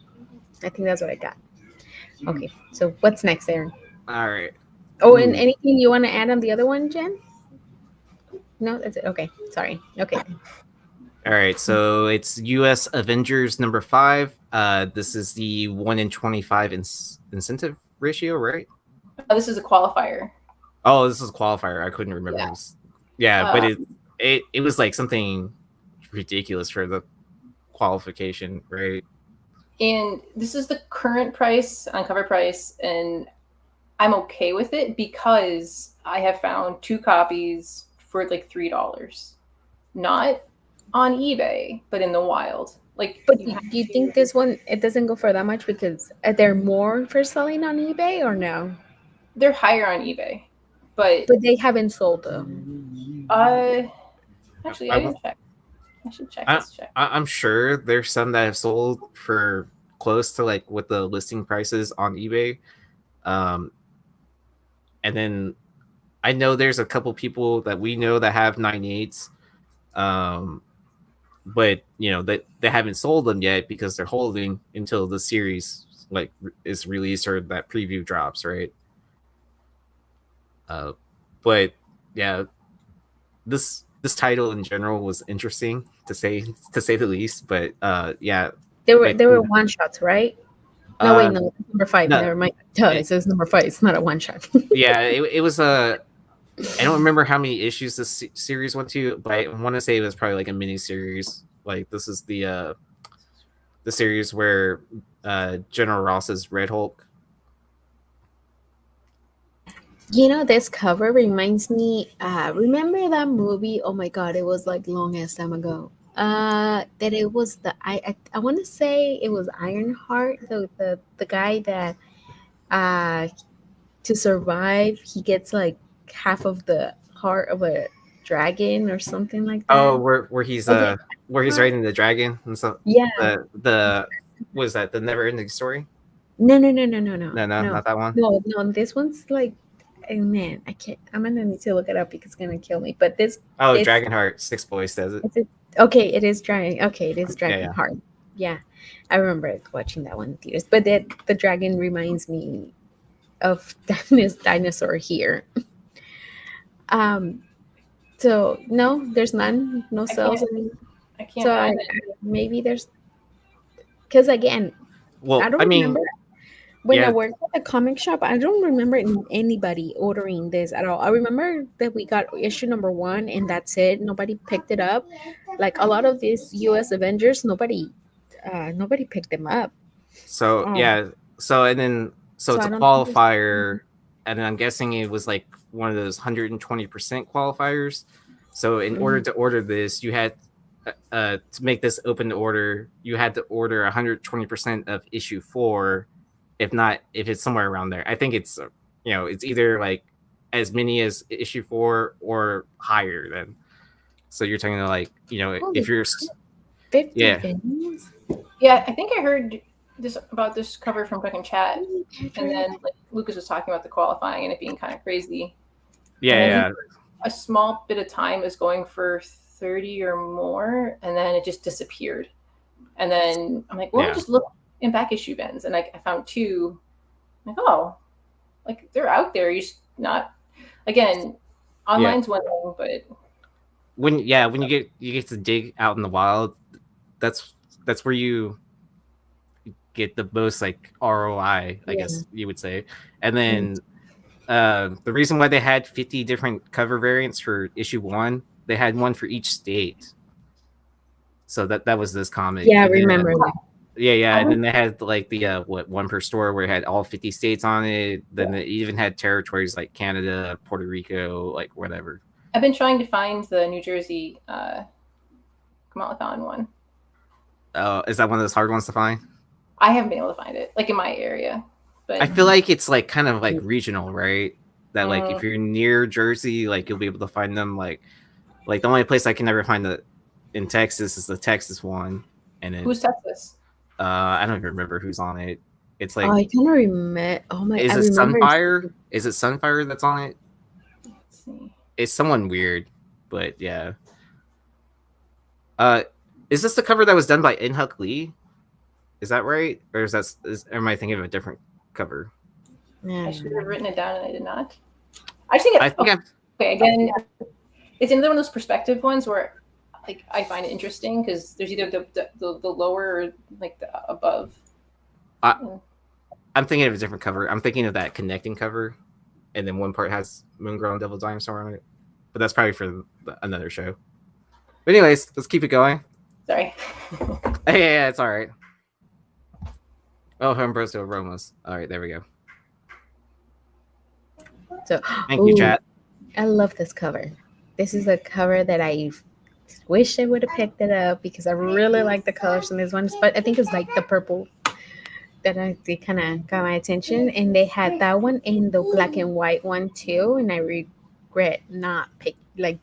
I think that's what I got. Okay, so what's next, Aaron? All right. Oh, and anything you want to add on the other one, Jen? No, that's it. Okay, sorry. Okay. All right, so it's U.S. Avengers number 5. This is the 1 in 25 incentive ratio, right? This is a qualifier. Oh, this is a qualifier. I couldn't remember. Yeah, But it was like something ridiculous for the qualification, right? And this is the current price on cover price, and I'm okay with it because I have found 2 copies for like $3, not on eBay, but in the wild. Like, but do you think this one it doesn't go for that much because are there more for selling on eBay or no? They're higher on eBay, but they haven't sold them. Actually, I didn't check. I should check. Let's check. I'm sure there's some that have sold for close to like what the listing prices on eBay. And then I know there's a couple people that we know that have 98s. But you know that they haven't sold them yet because they're holding until the series like is released or that preview drops, right? But yeah, this title in general was interesting to say the least. But yeah, they were one shots, right? No, wait, no, number 5. No, never mind. It says number 5. It's not a one shot. Yeah, it was a. I don't remember how many issues this series went to, but I want to say it was probably like a mini series. Like this is the the series where General Ross is Red Hulk. You know, this cover reminds me. Remember that movie? Oh my god, it was like long ass time ago. That it was I want to say it was Ironheart, the guy that uh to survive he gets like half of the heart of a dragon or something like Oh, that. where he's Was it Ironheart? riding the dragon and so Yeah. the was that the Never Ending Story? No, no, no, no, no, no, No, no, no, not that one. no. This one's like, man, I can't. I'm gonna need to look it up because it's gonna kill me. But this, Oh, it's Dragonheart. Six Boys does it. okay. It is dragon. Okay, it is Yeah, Dragon yeah. Heart. Yeah, I remember watching that one in theaters. But the dragon reminds me of this dinosaur here. Um. So no, there's none. No I cells. can't. I can't So find it. maybe there's because again, Well, I don't I mean, remember. When I yeah. worked at the comic shop, I don't remember anybody ordering this at all. I remember that we got issue number one, and that's it. Nobody picked it up. Like a lot of these U.S. Avengers, nobody picked them up. So Um, yeah. So and then so so it's I a don't think there's- qualifier, and I'm guessing it was like one of those 120% qualifiers. So in order Mhm. to order this, you had to make this open to order, you had to order 120% of issue 4, if it's somewhere around there. I think it's it's either like as many as issue 4 or higher than. So you're talking to like Holy if you're 50 yeah. videos. Yeah, I think I heard this cover from fucking chat, and then like Lucas was talking about the qualifying and it being kind of crazy. Yeah, And I yeah. think a small bit of time is going for 30 or more, and then it just disappeared. And then I'm like, well, Yeah. just look in back issue bins, and I found two. I'm like, oh, like they're out there. You just not again. Online's one thing, but when you get to dig out in the wild, that's where you get the most like ROI, I guess you would say. And then the reason why they had 50 different cover variants for issue 1, they had one for each state. So that was this comic. Yeah, I And then, remember that. yeah, and then they had like the one per store where it had all 50 states on it. Then they even had territories like Canada, Puerto Rico, like whatever. I've been trying to find the New Jersey Kamala Khan one. Is that one of those hard ones to find? I haven't been able to find it, like in my area. But I feel like it's like kind of like regional, right? That like if you're near Jersey, like you'll be able to find them. Like the only place I can never find in Texas is the Texas one. And then, who's Texas? I don't even remember who's on it. It's like, I kind of remember. Oh my! is I it remember. Sunfire? Is it Sunfire that's on it? Let's see. It's someone weird, but yeah. Is this the cover that was done by Inhuck Lee? Is that right, or am I thinking of a different cover? I should have written it down and I did not. I think okay. Again, it's another one of those perspective ones where, like, I find it interesting because there's either the lower or like the above. I'm thinking of a different cover. I'm thinking of that connecting cover, and then one part has Moongirl and Devil Dinosaur on it. But that's probably for another show. But anyways, let's keep it going. Sorry. Yeah, it's all right. Oh, Humbroso Aromas. All right, there we go. So, thank you, chat. I love this cover. This is a cover that I wish I would have picked it up because I really like the colors in this one. But I think it's like the purple that they kind of got my attention. And they had that one and the black and white one too. And I regret not picking.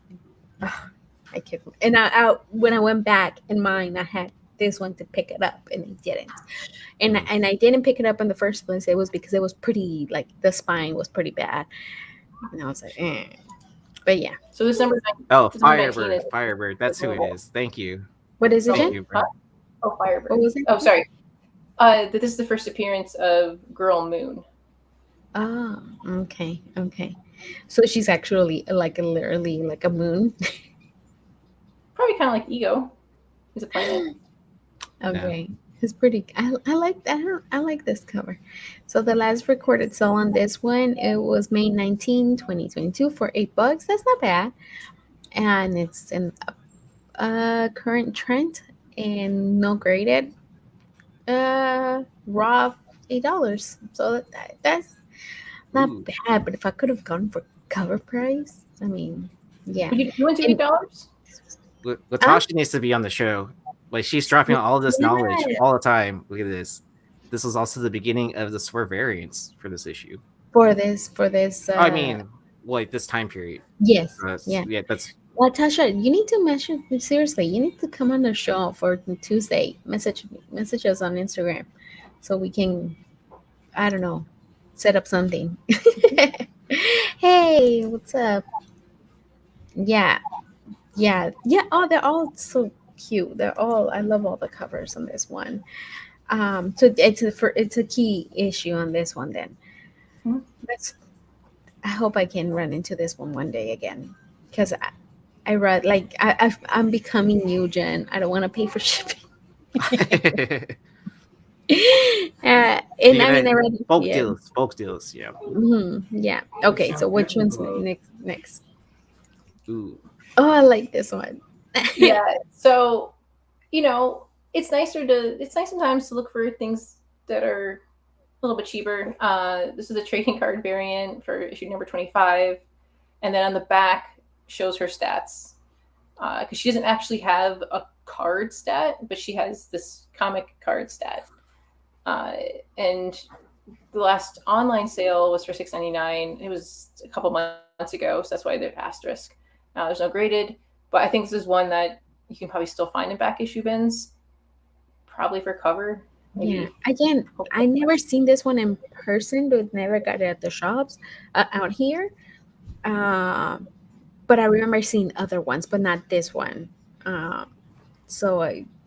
I kept, and I when I went back in mine, I had this one to pick it up, and I didn't. And I didn't pick it up in the first place. It was because it was pretty, like the spine was pretty bad, and I was like, But yeah. So this number. Firebird. That's who it is. Thank you. What is it? Firebird. What was it? Oh, sorry. This is the first appearance of Girl Moon. Oh, okay. So she's actually literally like a moon. Probably kind of like Ego. He's a planet. Okay. Yeah. It's pretty. I like that. I like this cover. So the last recorded sale on this one, it was May 19, 2022 for $8. That's not bad. And it's in current trend and no graded. Raw $8. So that's not Ooh. bad. But if I could have gone for cover price, I mean, yeah. Would you want to do And $8? uh, Latasha needs to be on the show. Like she's dropping all this knowledge yeah, all the time. Look at this. This was also the beginning of the swear variants for this issue. for this I mean, like this time period. yes, yeah. Yeah, that's Well, Tasha, you need to mention seriously. You need to come on the show for Tuesday. Message us on Instagram, so we can, I don't know, set up something. Hey, what's up? Yeah, yeah, yeah. Oh, they're all so cute. They're all. I love all the covers on this one. So it's a key issue on this one. Then Mhm. let's. I hope I can run into this one day again, because I read like I'm becoming you, Jen. I don't want to pay for shipping. And you I mean, gotta I read yeah, bulk deals, yeah. yeah. Okay, so which one's next? Next. Ooh. Oh, I like this one. Yeah. So, it's nice sometimes to look for things that are a little bit cheaper. This is a trading card variant for issue number 25, and then on the back shows her stats because she doesn't actually have a card stat, but she has this comic card stat. Uh, and the last online sale was for $6.99. It was a couple months ago, so that's why they're asterisk. There's no graded, but I think this is one that you can probably still find in back issue bins, probably for cover. Maybe. Yeah. Again, I never seen this one in person, but never got it at the shops out here. Uh, but I remember seeing other ones, but not this one. So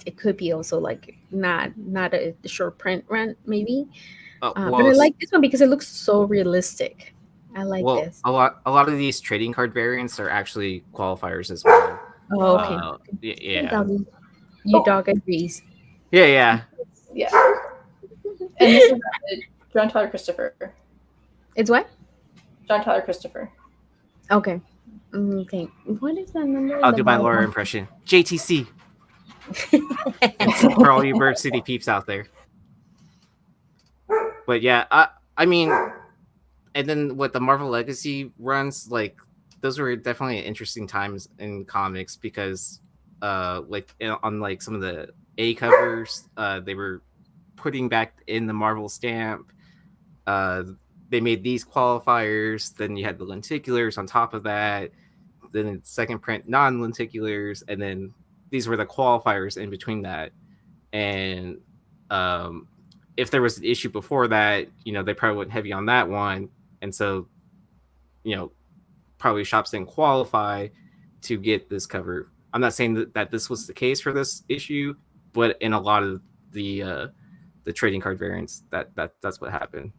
it could be also like not a short print run maybe. But I like this one because it looks so realistic. I like well, this. a lot of these trading card variants are actually qualifiers as well. Oh, okay. Yeah, Hey, yeah, doggy. Your dog agrees. yeah. Yeah. And this is John Tyler Christopher. It's what? John Tyler Christopher. Okay. Okay. What is that number? I'll The do my bottom? Laura impression. JTC for all you Bird City peeps out there. But yeah, I mean, and then with the Marvel Legacy runs, like those were definitely interesting times in comics because, like on like some of the A covers, they were putting back in the Marvel stamp. They made these qualifiers. Then you had the lenticulars on top of that. Then in second print, non-lenticulars, and then these were the qualifiers in between that. And if there was an issue before that, they probably went heavy on that one, and so, probably shops didn't qualify to get this cover. I'm not saying that this was the case for this issue, but in a lot of the trading card variants, that's what happened,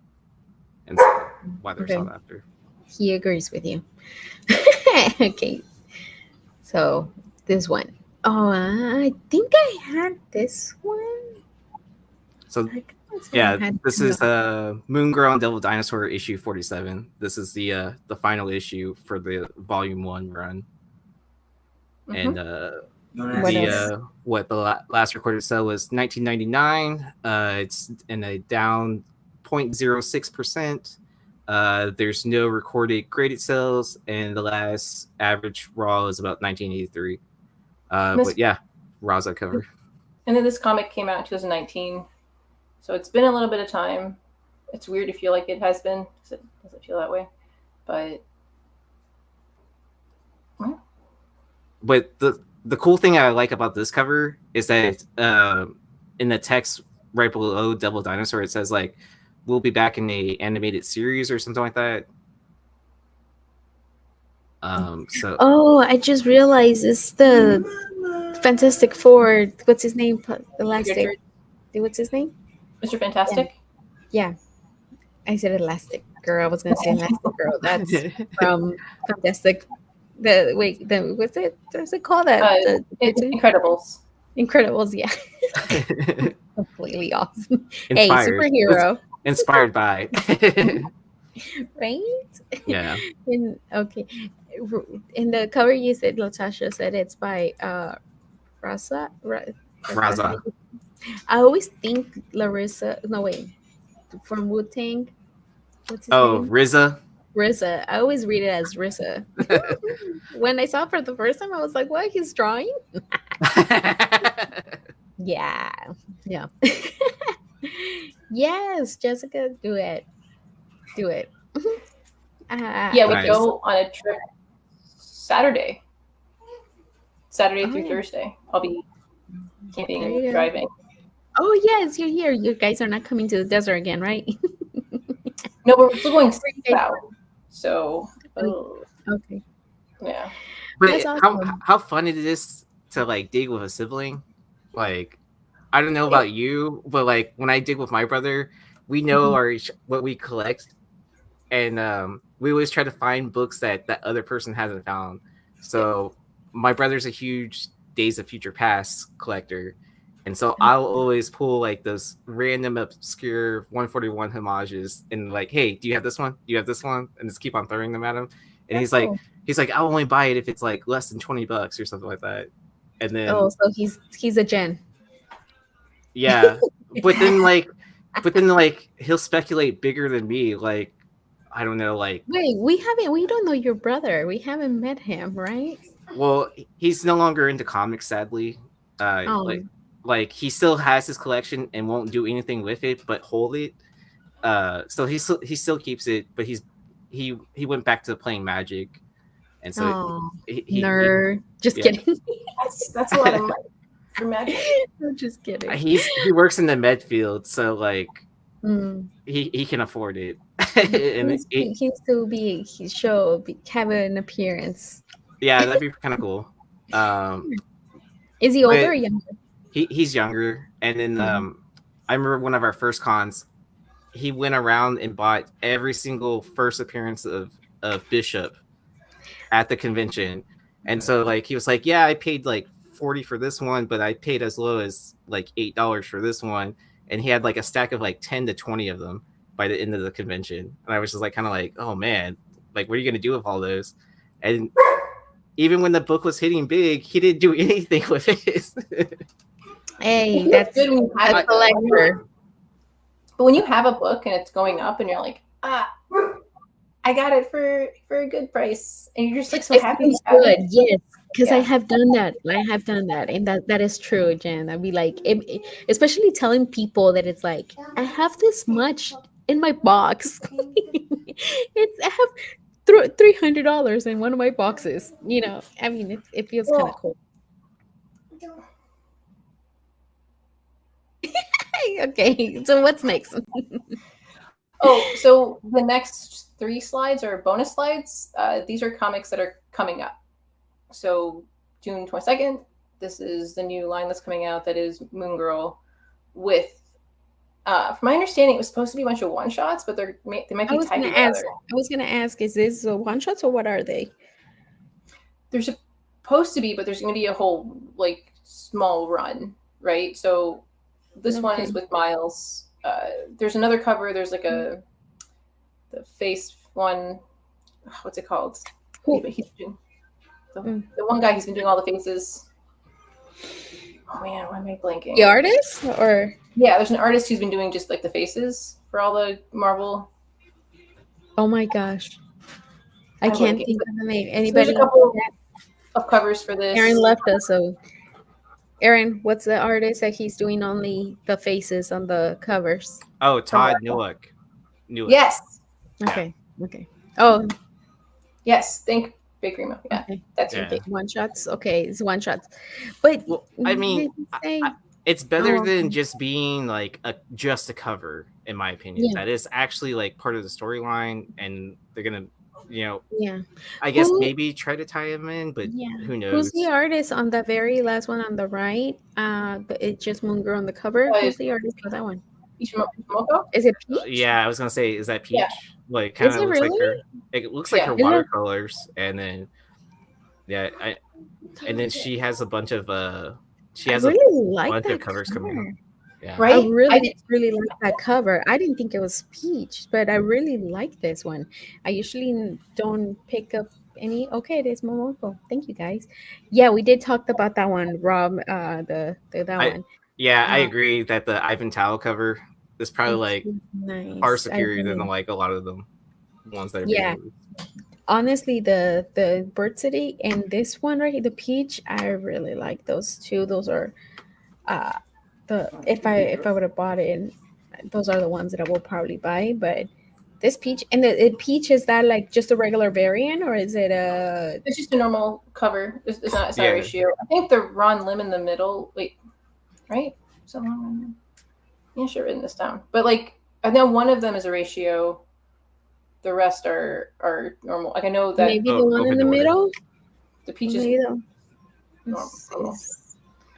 and so why they're sought after. He agrees with you. Okay. So this one. Oh, I think I had this one. So yeah, this is Moon Girl and Devil Dinosaur issue 47. This is the final issue for the volume 1 run. Mm-hmm. And what the last recorded sale was 1999. It's in a down 0.06%. There's no recorded graded sales, and the last average raw is about 1983. But yeah, raw's that cover. And then this comic came out in 2019, so it's been a little bit of time. It's weird to feel like it has been, because it doesn't feel that way. But the cool thing I like about this cover is that in the text right below Devil Dinosaur, it says like, we'll be back in the animated series or something like that. So I just realized it's the Fantastic Four. What's his name? Elastic. What's his name? Mr. Fantastic. Yeah. I said Elastic Girl. I was gonna say Elastic Girl. That's from Fantastic. What's it? What's it called? Incredibles. Incredibles. Yeah. Completely awesome. Inspired. Hey, superhero. Inspired by. Right? Yeah. Okay. In the cover you said, Latasha said it's by Raza. I always think Larissa. No wait, from Wu Tang. What's his Oh, name? RZA. Rissa. I always read it as Rissa. When I saw it for the first time, I was like, "What? He's drawing?" Yeah, yeah. Yes, Jessica, do it, do it. Yeah, we Nice. go on a trip Saturday. Saturday Oh through yeah, Thursday. I'll be camping there and you go. driving. Oh yes, you're here. You guys are not coming to the desert again, right? No, we're still going Where you guys- south. So, oh, Okay, yeah. that's But awesome. how fun it is to like dig with a sibling. Like, I don't know about you, but like when I dig with my brother, we know Mhm. what we collect, and we always try to find books that that other person hasn't found. Yeah. So my brother's a huge Days of Future Past collector, and so I'll always pull like those random obscure 141 homages and like, hey, do you have this one? Do you have this one? And just keep on throwing them at him. And That's cool. he's like, I'll only buy it if it's like less than $20 or something like that. And Oh, then so he's a Jen. yeah, but then like, he'll speculate bigger than me. Like, I don't know, like, Wait, we don't know your brother. We haven't met him, right? well, he's no longer into comics, sadly. Uh, like, Um, he still has his collection and won't do anything with it, but hold it. So he still keeps it, but he went back to playing Magic, and so oh, he nerd. Just yeah. kidding. That's a lot of money for Magic. I'm just kidding. He works in the med field, so like Mm. he can afford it, and He show have an appearance. yeah, that'd be kind of cool. Um, Is he older but or younger? he's younger, and then I remember one of our first cons. He went around and bought every single first appearance of Bishop at the convention, and so like he was like, yeah, I paid like 40 for this one, but I paid as low as like $8 for this one, and he had like a stack of like 10 to 20 of them by the end of the convention, and I was just like kind of like, oh man, like what are you gonna do with all those? And even when the book was hitting big, he didn't do anything with it. Hey, It's good when you have a it, though. collector. But when you have a book and it's going up, and you're like, I got it for a good price, and you're just like so It happy. feels good, yes, because I Yeah. have done that. I have done that, and that is true, Jen. I'd be like, especially telling people that it's like I have this much in my box. I have $300 in one of my boxes. You know, I mean, it feels kind of cool. Okay, so what's next? Oh, so the next 3 slides are bonus slides. These are comics that are coming up. So June 22nd, this is the new line that's coming out that is Moon Girl with, from my understanding, it was supposed to be a bunch of one-shots, but they might be tied together. I was gonna ask, is this one shots or what are they? They're supposed to be, but there's going to be a whole like small run, right? So this one is with Miles. There's another cover. There's like the face one. What's it called? He's doing, the one guy, he's been doing all the faces. Oh man, why am I blanking? The artist, or yeah, there's an artist who's been doing just like the faces for all the Marvel. Oh my gosh, I can't think of the name. Anybody? So there's a couple of covers for this. Aaron left us, so Aaron, what's the artist that he's doing only the faces on the covers? Oh, Todd Newlock. Yes. Okay. Okay. Oh, yes. Think Big Remo. Yeah, okay. That's one shots. Okay, it's one shots. But well, I mean, it's better than just being like just a cover, in my opinion. Yeah. That is actually like part of the storyline, and they're gonna, yeah. I guess maybe try to tie him in, but who knows? Who's the artist on the very last one on the right? But it's just Moon Girl on the cover. Who's the artist for that one? Is it Peach? Yeah, I was gonna say, is that Peach? Yeah. Like, kind of looks really? like her. It looks like her watercolors, and then and then she has a bunch of she has really a bunch of covers coming out. Yeah. Right? I really like that cover. I didn't think it was Peach, but I really like this one. I usually don't pick up any. Okay, it is Momoko. Thank you guys. Yeah, we did talk about that one, Rob. That one. Yeah, I Uh, agree that the Ivan Tao cover is probably like it's far nice. I superior than really, like a lot of the ones that are being yeah. released. Honestly, the Bird City and this one right here, the Peach, I really like those two. Those are uh the if I would have bought it, those are the ones that I will probably buy. But this Peach and the Peach, is that like just a regular variant or is it a It's just a normal cover. It's not a Yeah, ratio. I think the Ron Lim in the middle. Wait, right? So yeah, I should have written this down. But like, I know one of them is a ratio. The rest are normal. Like I know that maybe the one in open the order. middle? the peach is Maybe the normal.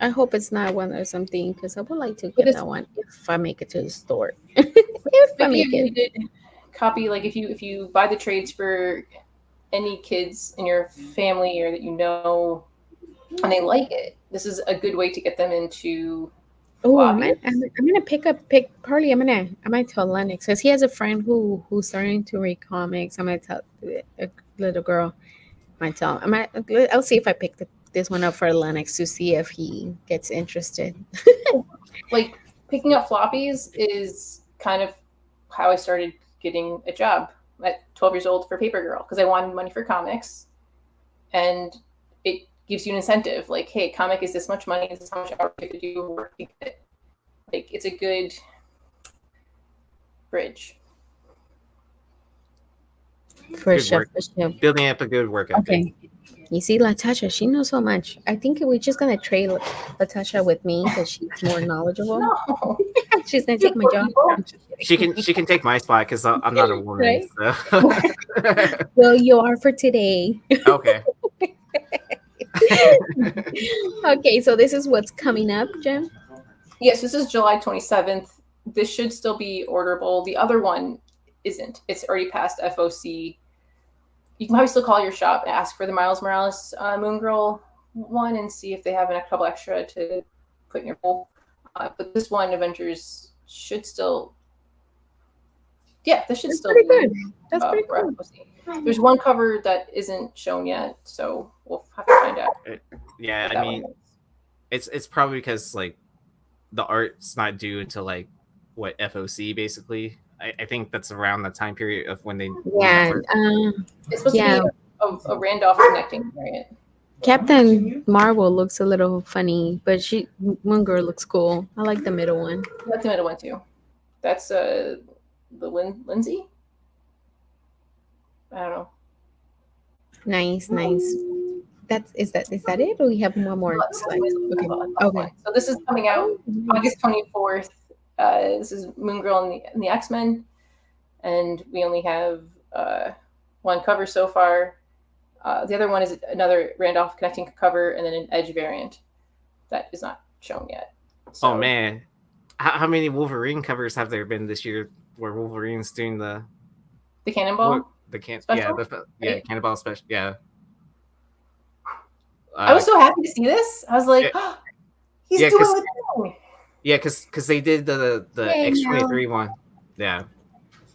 I hope it's not one or something because I would like to But get it's that one if I make it to the store. If I maybe make if you it. did copy, like if you buy the trades for any kids in your family or that you know and they like it, this is a good way to get them into Oh, floppy. I'm gonna pick Parley. I might tell Lennox because he has a friend who's starting to read comics. I'm gonna tell a little girl. I might tell him. I'll see if I pick this one up for Lennox to see if he gets interested. Like picking up floppies is kind of how I started getting a job at 12 years old for Paper Girl because I wanted money for comics, and it gives you an incentive. Like, hey, comic is this much money, this is how much hours you have to do work to get it. Like, it's a good bridge. For Good sure, work. for sure. Building up a good work ethic. Okay. You see, Latasha, she knows so much. I think we're just gonna trade Latasha with me because she's more knowledgeable. No, She's gonna take my job. I'm just kidding. She can take my spot because I'm not a woman. Right? So. Well, you are for today. Okay. Okay, so this is what's coming up, Jen. yes, this is July 27th. This should still be orderable. The other one isn't. It's already past FOC. You can probably still call your shop and ask for the Miles Morales Moon Girl one and see if they have a couple extra to put in your bowl. But this one, Avengers, should still. Yeah, this should That's still pretty be good. That's pretty for cool. FOC. There's one cover that isn't shown yet, so we'll have to find out. Yeah, what I that mean, one is. it's probably because like the art's not due until like what FOC basically. I think that's around the time period of when they Yeah, It's supposed yeah. to be a Randolph connecting variant. Captain Marvel looks a little funny, but Moon Girl looks cool. I like the middle one. That's the middle one too. That's the Lindsay. I don't know. Nice, nice. Is that it? Or we have one more slide? Okay. Okay. So this is coming out August 24th. This is Moon Girl and the X-Men, and we only have one cover so far. The other one is another Randolph connecting cover, and then an Edge variant that is not shown yet. So, Oh man, how many Wolverine covers have there been this year where Wolverine's doing the Cannonball. Special? Right? Cannonball special, yeah. I was so happy to see this. I was like, Yeah. he's Yeah, doing 'cause- the thing. Yeah, because they did the Yay, X-23 one. Yeah.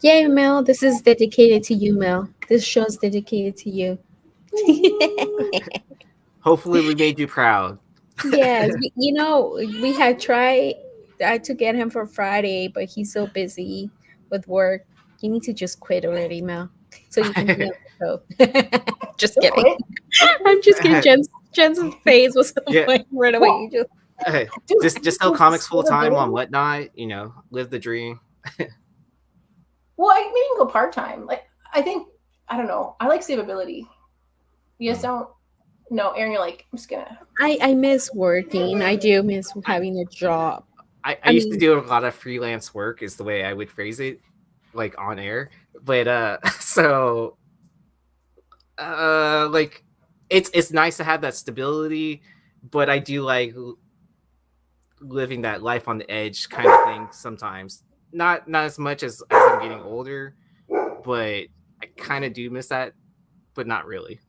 Yay, Mel. This is dedicated to you, Mel. This show's dedicated to you. Hopefully we made you proud. Yes, we had tried to get him for Friday, but he's so busy with work. You need to just quit already, Mel, so you can be on the show. Just Don't kidding. quit. I'm just kidding. Jen's face was so Yeah. funny right away. You just Dude, just sell comics full time Well, on whatnot, live the dream. maybe you can go part time. Like I think I don't know. I like savability. You just don't. No, Aaron, you're like I'm just gonna. I miss working. I do miss having a job. I used to do a lot of freelance work is the way I would phrase it, like on air. But so like it's nice to have that stability, but I do like living that life on the edge kind of thing sometimes. Not as much as I'm getting older, but I kind of do miss that, but not really.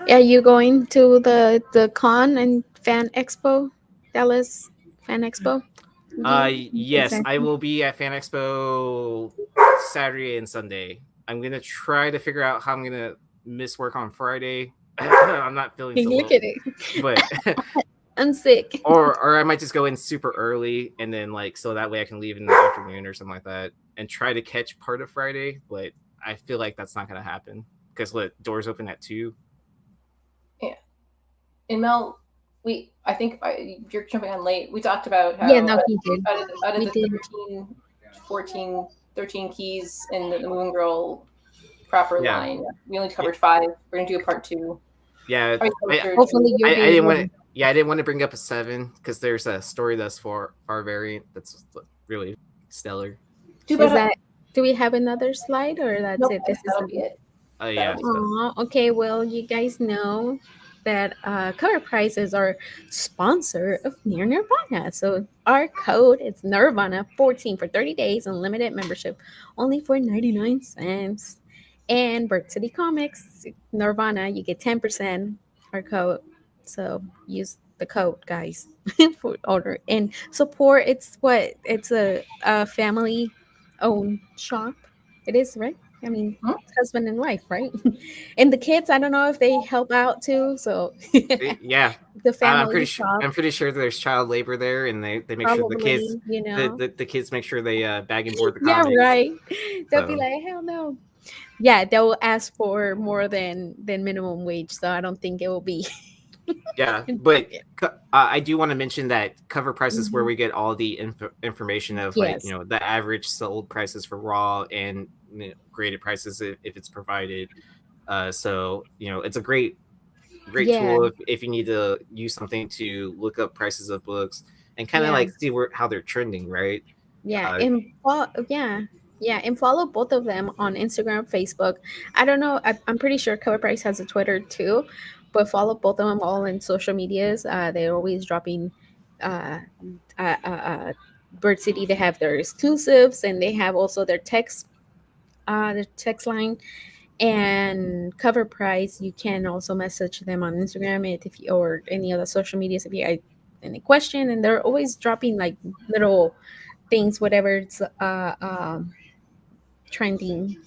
Are you going to the con and fan expo, Dallas Fan Expo? Yes, Exactly. I will be at Fan Expo Saturday and Sunday. I'm gonna try to figure out how I'm gonna miss work on Friday. I'm not feeling so Look well, at it. but I'm sick. Or I might just go in super early and then like so that way I can leave in the afternoon or something like that and try to catch part of Friday, but I feel like that's not gonna happen because what doors open at 2. Yeah. And Mel, I think you're jumping on late. We talked about Yeah, how no, he did. out of We the did. 13, 14, 13 keys in the Moon Girl proper Yeah. line, we only covered 5. We're going to do a part 2. Yeah, Hopefully you'll I be didn't able want to. to. Yeah, I didn't want to bring up a 7 because there's a story that's for our variant that's really stellar. Too Is bad. that? Do we have another slide or that's Nope, it? This is that'll be it. Oh yeah. That'll be So, Okay, well, you guys know that cover prices are sponsor of Near Nirvana. So our code is Nirvana14 for 30 days, unlimited membership, only for 99 cents. And Bird City Comics, Nirvana, you get 10% our code. So use the code, guys, for order and support. It's a family owned shop. It is, right? I mean, Hmm? it's husband and wife, right? And the kids, I don't know if they help out too. So yeah, the family shop, I'm pretty sure there's child labor there, and they make sure the kids probably, you know. the kids make sure they bag and board the Yeah, comics. right. They'll be So like, hell no. Yeah, they'll ask for more than minimum wage. So I don't think it will be. yeah, but I do want to mention that cover price is where Mhm. we get all the information of like Yes. the average sold prices for raw and graded prices if it's provided. So it's a great Yeah. tool if you need to use something to look up prices of books and kind of Yeah. like see how they're trending, right? Yeah, Uh, yeah, and follow both of them on Instagram, Facebook. I don't know. I'm pretty sure Cover Price has a Twitter too, but follow both of them all in social medias. They're always dropping. Uh, Bird City, they have their exclusives, and they have also their text line and Cover Price. You can also message them on Instagram if you, or any other social medias if you have any question, and they're always dropping like little things, whatever it's trending.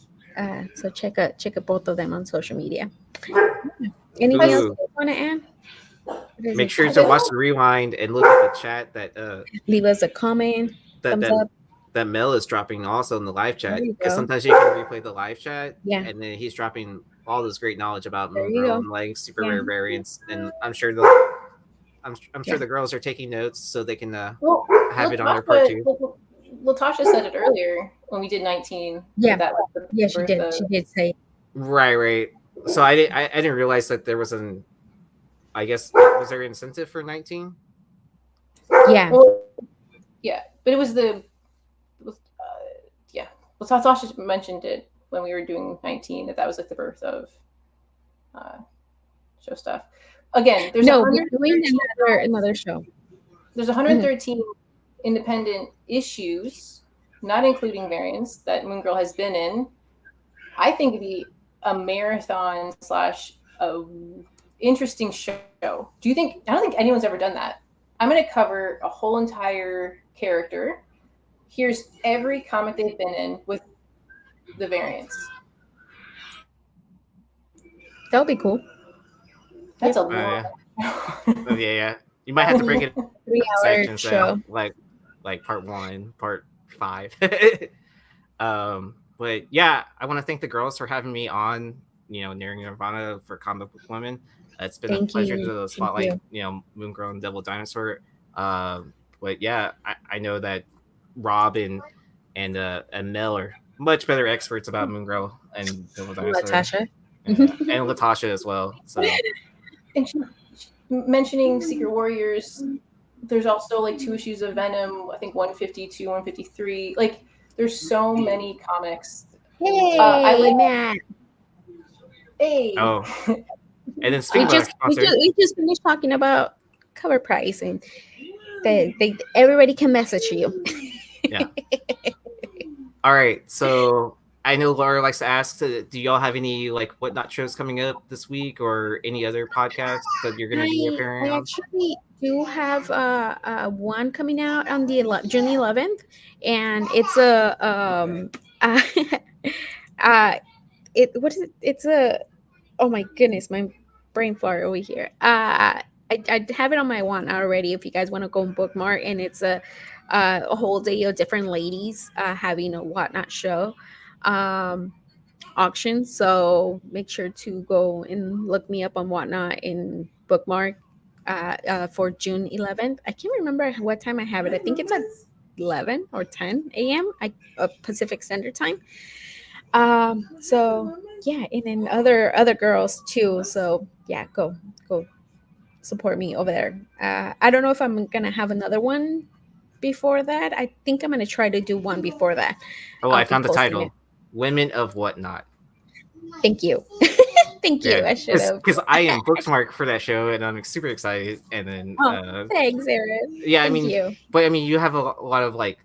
So check out both of them on social media. Anything else ooh, you want to add? What is make it? sure to watch the rewind and look at the chat that Leave us a comment, that thumbs that up. that Mel is dropping also in the live There chat you because go. sometimes you can replay the live chat Yeah, and then he's dropping all this great knowledge about there Moon you Girl go. and like super Yeah, rare variants and I'm sure yeah. the girls are taking notes so they can Well, have it on their part 2. Latasha said it earlier when we did 19. Yeah, That was the yeah. She birth did. of. She did say. Right. So I didn't realize that there was I guess was there incentive for 19? Yeah, Well, yeah, but it was yeah. Well, Latasha mentioned it when we were doing 19 that was like the birth of show stuff. Again, there's no, we're doing another show. There's 113 independent issues, not including variants, that Moon Girl has been in. I think it'd be a marathon / a interesting show. Do you think? I don't think anyone's ever done that. I'm going to cover a whole entire character. Here's every comic they've been in with the variants. That would be cool. That's a Yeah. lot. Yeah. You might have to break it 3-hour sections show. like part 1, part 5. But yeah, I want to thank the girls for having me on Nearing Nirvana for Comic Book Women. It's been Thank a pleasure you. to Thank spotlight you. Moon Girl and Devil Dinosaur. But yeah, I know that Rob and Mel are much better experts about Moon Girl and Devil Dinosaur. Latasha. And Latasha as well. So And mentioning Secret Warriors, there's also like 2 issues of Venom. I think 152, 153. Like, there's so many comics. Hey, I like Matt. Hey. Oh, and then speaking of sponsors, we just finished talking about Cover Price, and they everybody can message you. yeah. All right, so I know Laura likes to ask, do y'all have any like whatnot shows coming up this week or any other podcasts that you're going to be appearing I on? actually do have one coming out on the June 11th, and it's it what is it? It's a, oh my goodness, my brain fart over here. I have it on my want already. If you guys want to go and bookmark, and it's a whole day of different ladies having a whatnot show. Auction. So make sure to go and look me up on Whatnot and bookmark for June 11th. I can't remember what time I have it. I think it's at 11 or 10 a.m. Pacific Standard Time. So yeah, and then other girls too. So yeah, go support me over there. I don't know if I'm gonna have another one before that. I think I'm gonna try to do one before that. Oh, I'll I be found the posting it. title: "Women of Whatnot." Thank you. Thank you. Yeah, I should have. because I am bookmarked for that show, and I'm super excited. And then, Oh, thanks, Aaron. yeah, I Thank mean, you. but I mean, you have a lot of like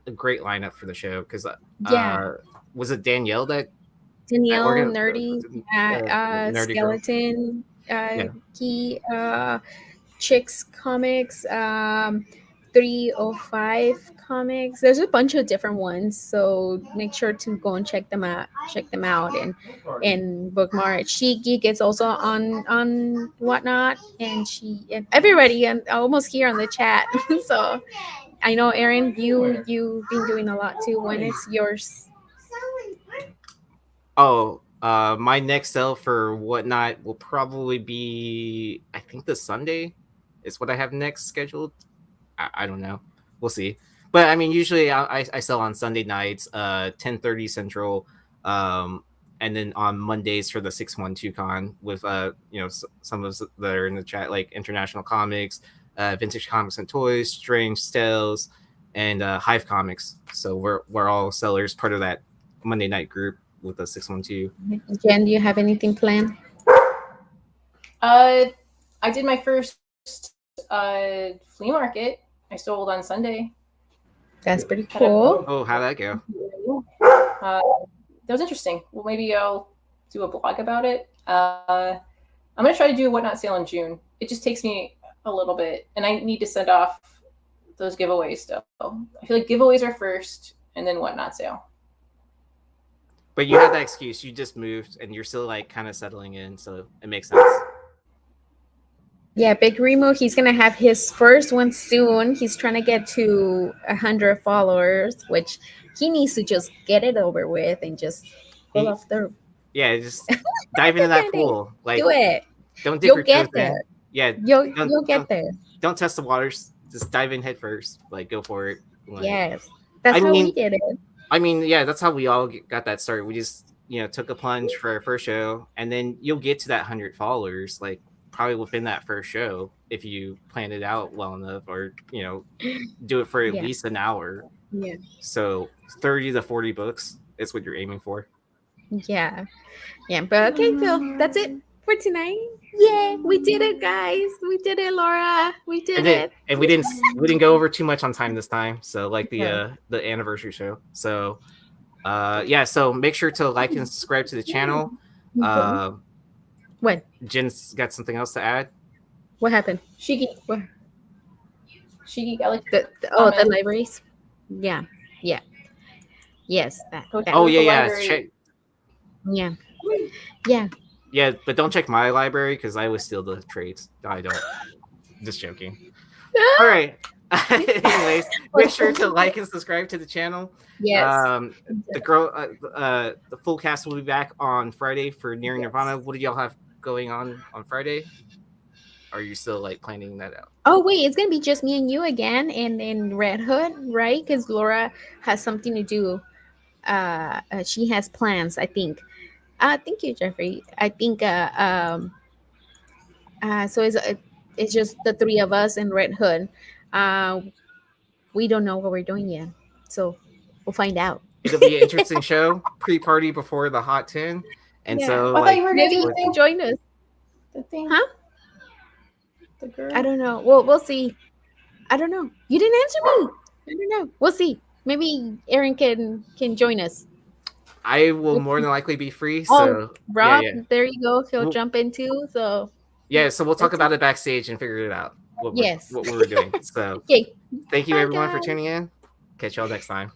a great lineup for the show. Because Yeah. was it Danielle that Danielle, organ Nerdy, nerdy girl? Skeleton, Yeah. Key, Chicks Comics, 305 Comics. There's a bunch of different ones, so make sure to go and check them out. Check them out and bookmark. She Geek is also on Whatnot, and everybody and almost here on the chat. So I know Aaron, you've been doing a lot too. When is yours? Oh, my next sale for Whatnot will probably be, I think, the Sunday is what I have next scheduled. I don't know. We'll see. But I mean, usually I sell on Sunday nights, 10:30 Central, and then on Mondays for the 612 con with some of us that are in the chat, like International Comics, Vintage Comics and Toys, Strange Tales, and Hive Comics. So we're all sellers, part of that Monday night group with the 612. Jen, do you have anything planned? I did my first flea market. I sold on Sunday. That's pretty cool. Oh, how'd that go? That was interesting. Well, maybe I'll do a blog about it. I'm going to try to do a Whatnot sale in June. It just takes me a little bit, and I need to send off those giveaways still. I feel like giveaways are first, and then Whatnot sale. But you had that excuse. You just moved, and you're still like kind of settling in, so it makes sense. Yeah, Big Remo, he's gonna have his first one soon. He's trying to get to 100 followers, which he needs to just get it over with and just pull off the. Yeah, just dive into that pool. Like, do it. Don't dip You'll your get toes there. in. Yeah, you'll get there. Don't test the waters. Just dive in head first. Like, go for it. Like, yes, that's how we did it. I mean, yeah, that's how we all got that start. We just took a plunge for our first show, and then you'll get to that 100 followers like probably within that first show if you plan it out well enough, or do it for at least an hour. Yeah. So 30 to 40 books is what you're aiming for. Yeah. But okay, so that's it for tonight. Yeah, we did it, guys. We did it, Laura. We did it. And we didn't go over too much on time this time. So like the anniversary show. So so make sure to like and subscribe to the channel. What? Jen's got something else to add. What happened? Shiki. I like the libraries. Yeah. Yes. That. Oh yeah. Check. Yeah. Yeah, but don't check my library because I always steal the trades. I don't. Just joking. All right. Anyways, make sure to like and subscribe to the channel. Yes. The full cast will be back on Friday for Nearing Nirvana. What do y'all have going on Friday? Are you still like planning that out? Oh wait, it's gonna be just me and you again, and Red Hood, right? Because Laura has something to do. She has plans, I think. Thank you, Jeffrey. I think so it's just the three of us and Red Hood. We don't know what we're doing yet, so we'll find out. It'll be an interesting show. Pre-party before the Hot 10, and so like, maybe you can join us. The thing, huh? The girl. I don't know. Well, we'll see. I don't know. You didn't answer me. I don't know. We'll see. Maybe Aaron can join us. I will more than likely be free. So Rob, there you go. He'll jump in too. So so we'll talk about it backstage and figure it out. What we were doing. So okay. Thank you everyone for tuning in. Catch y'all next time.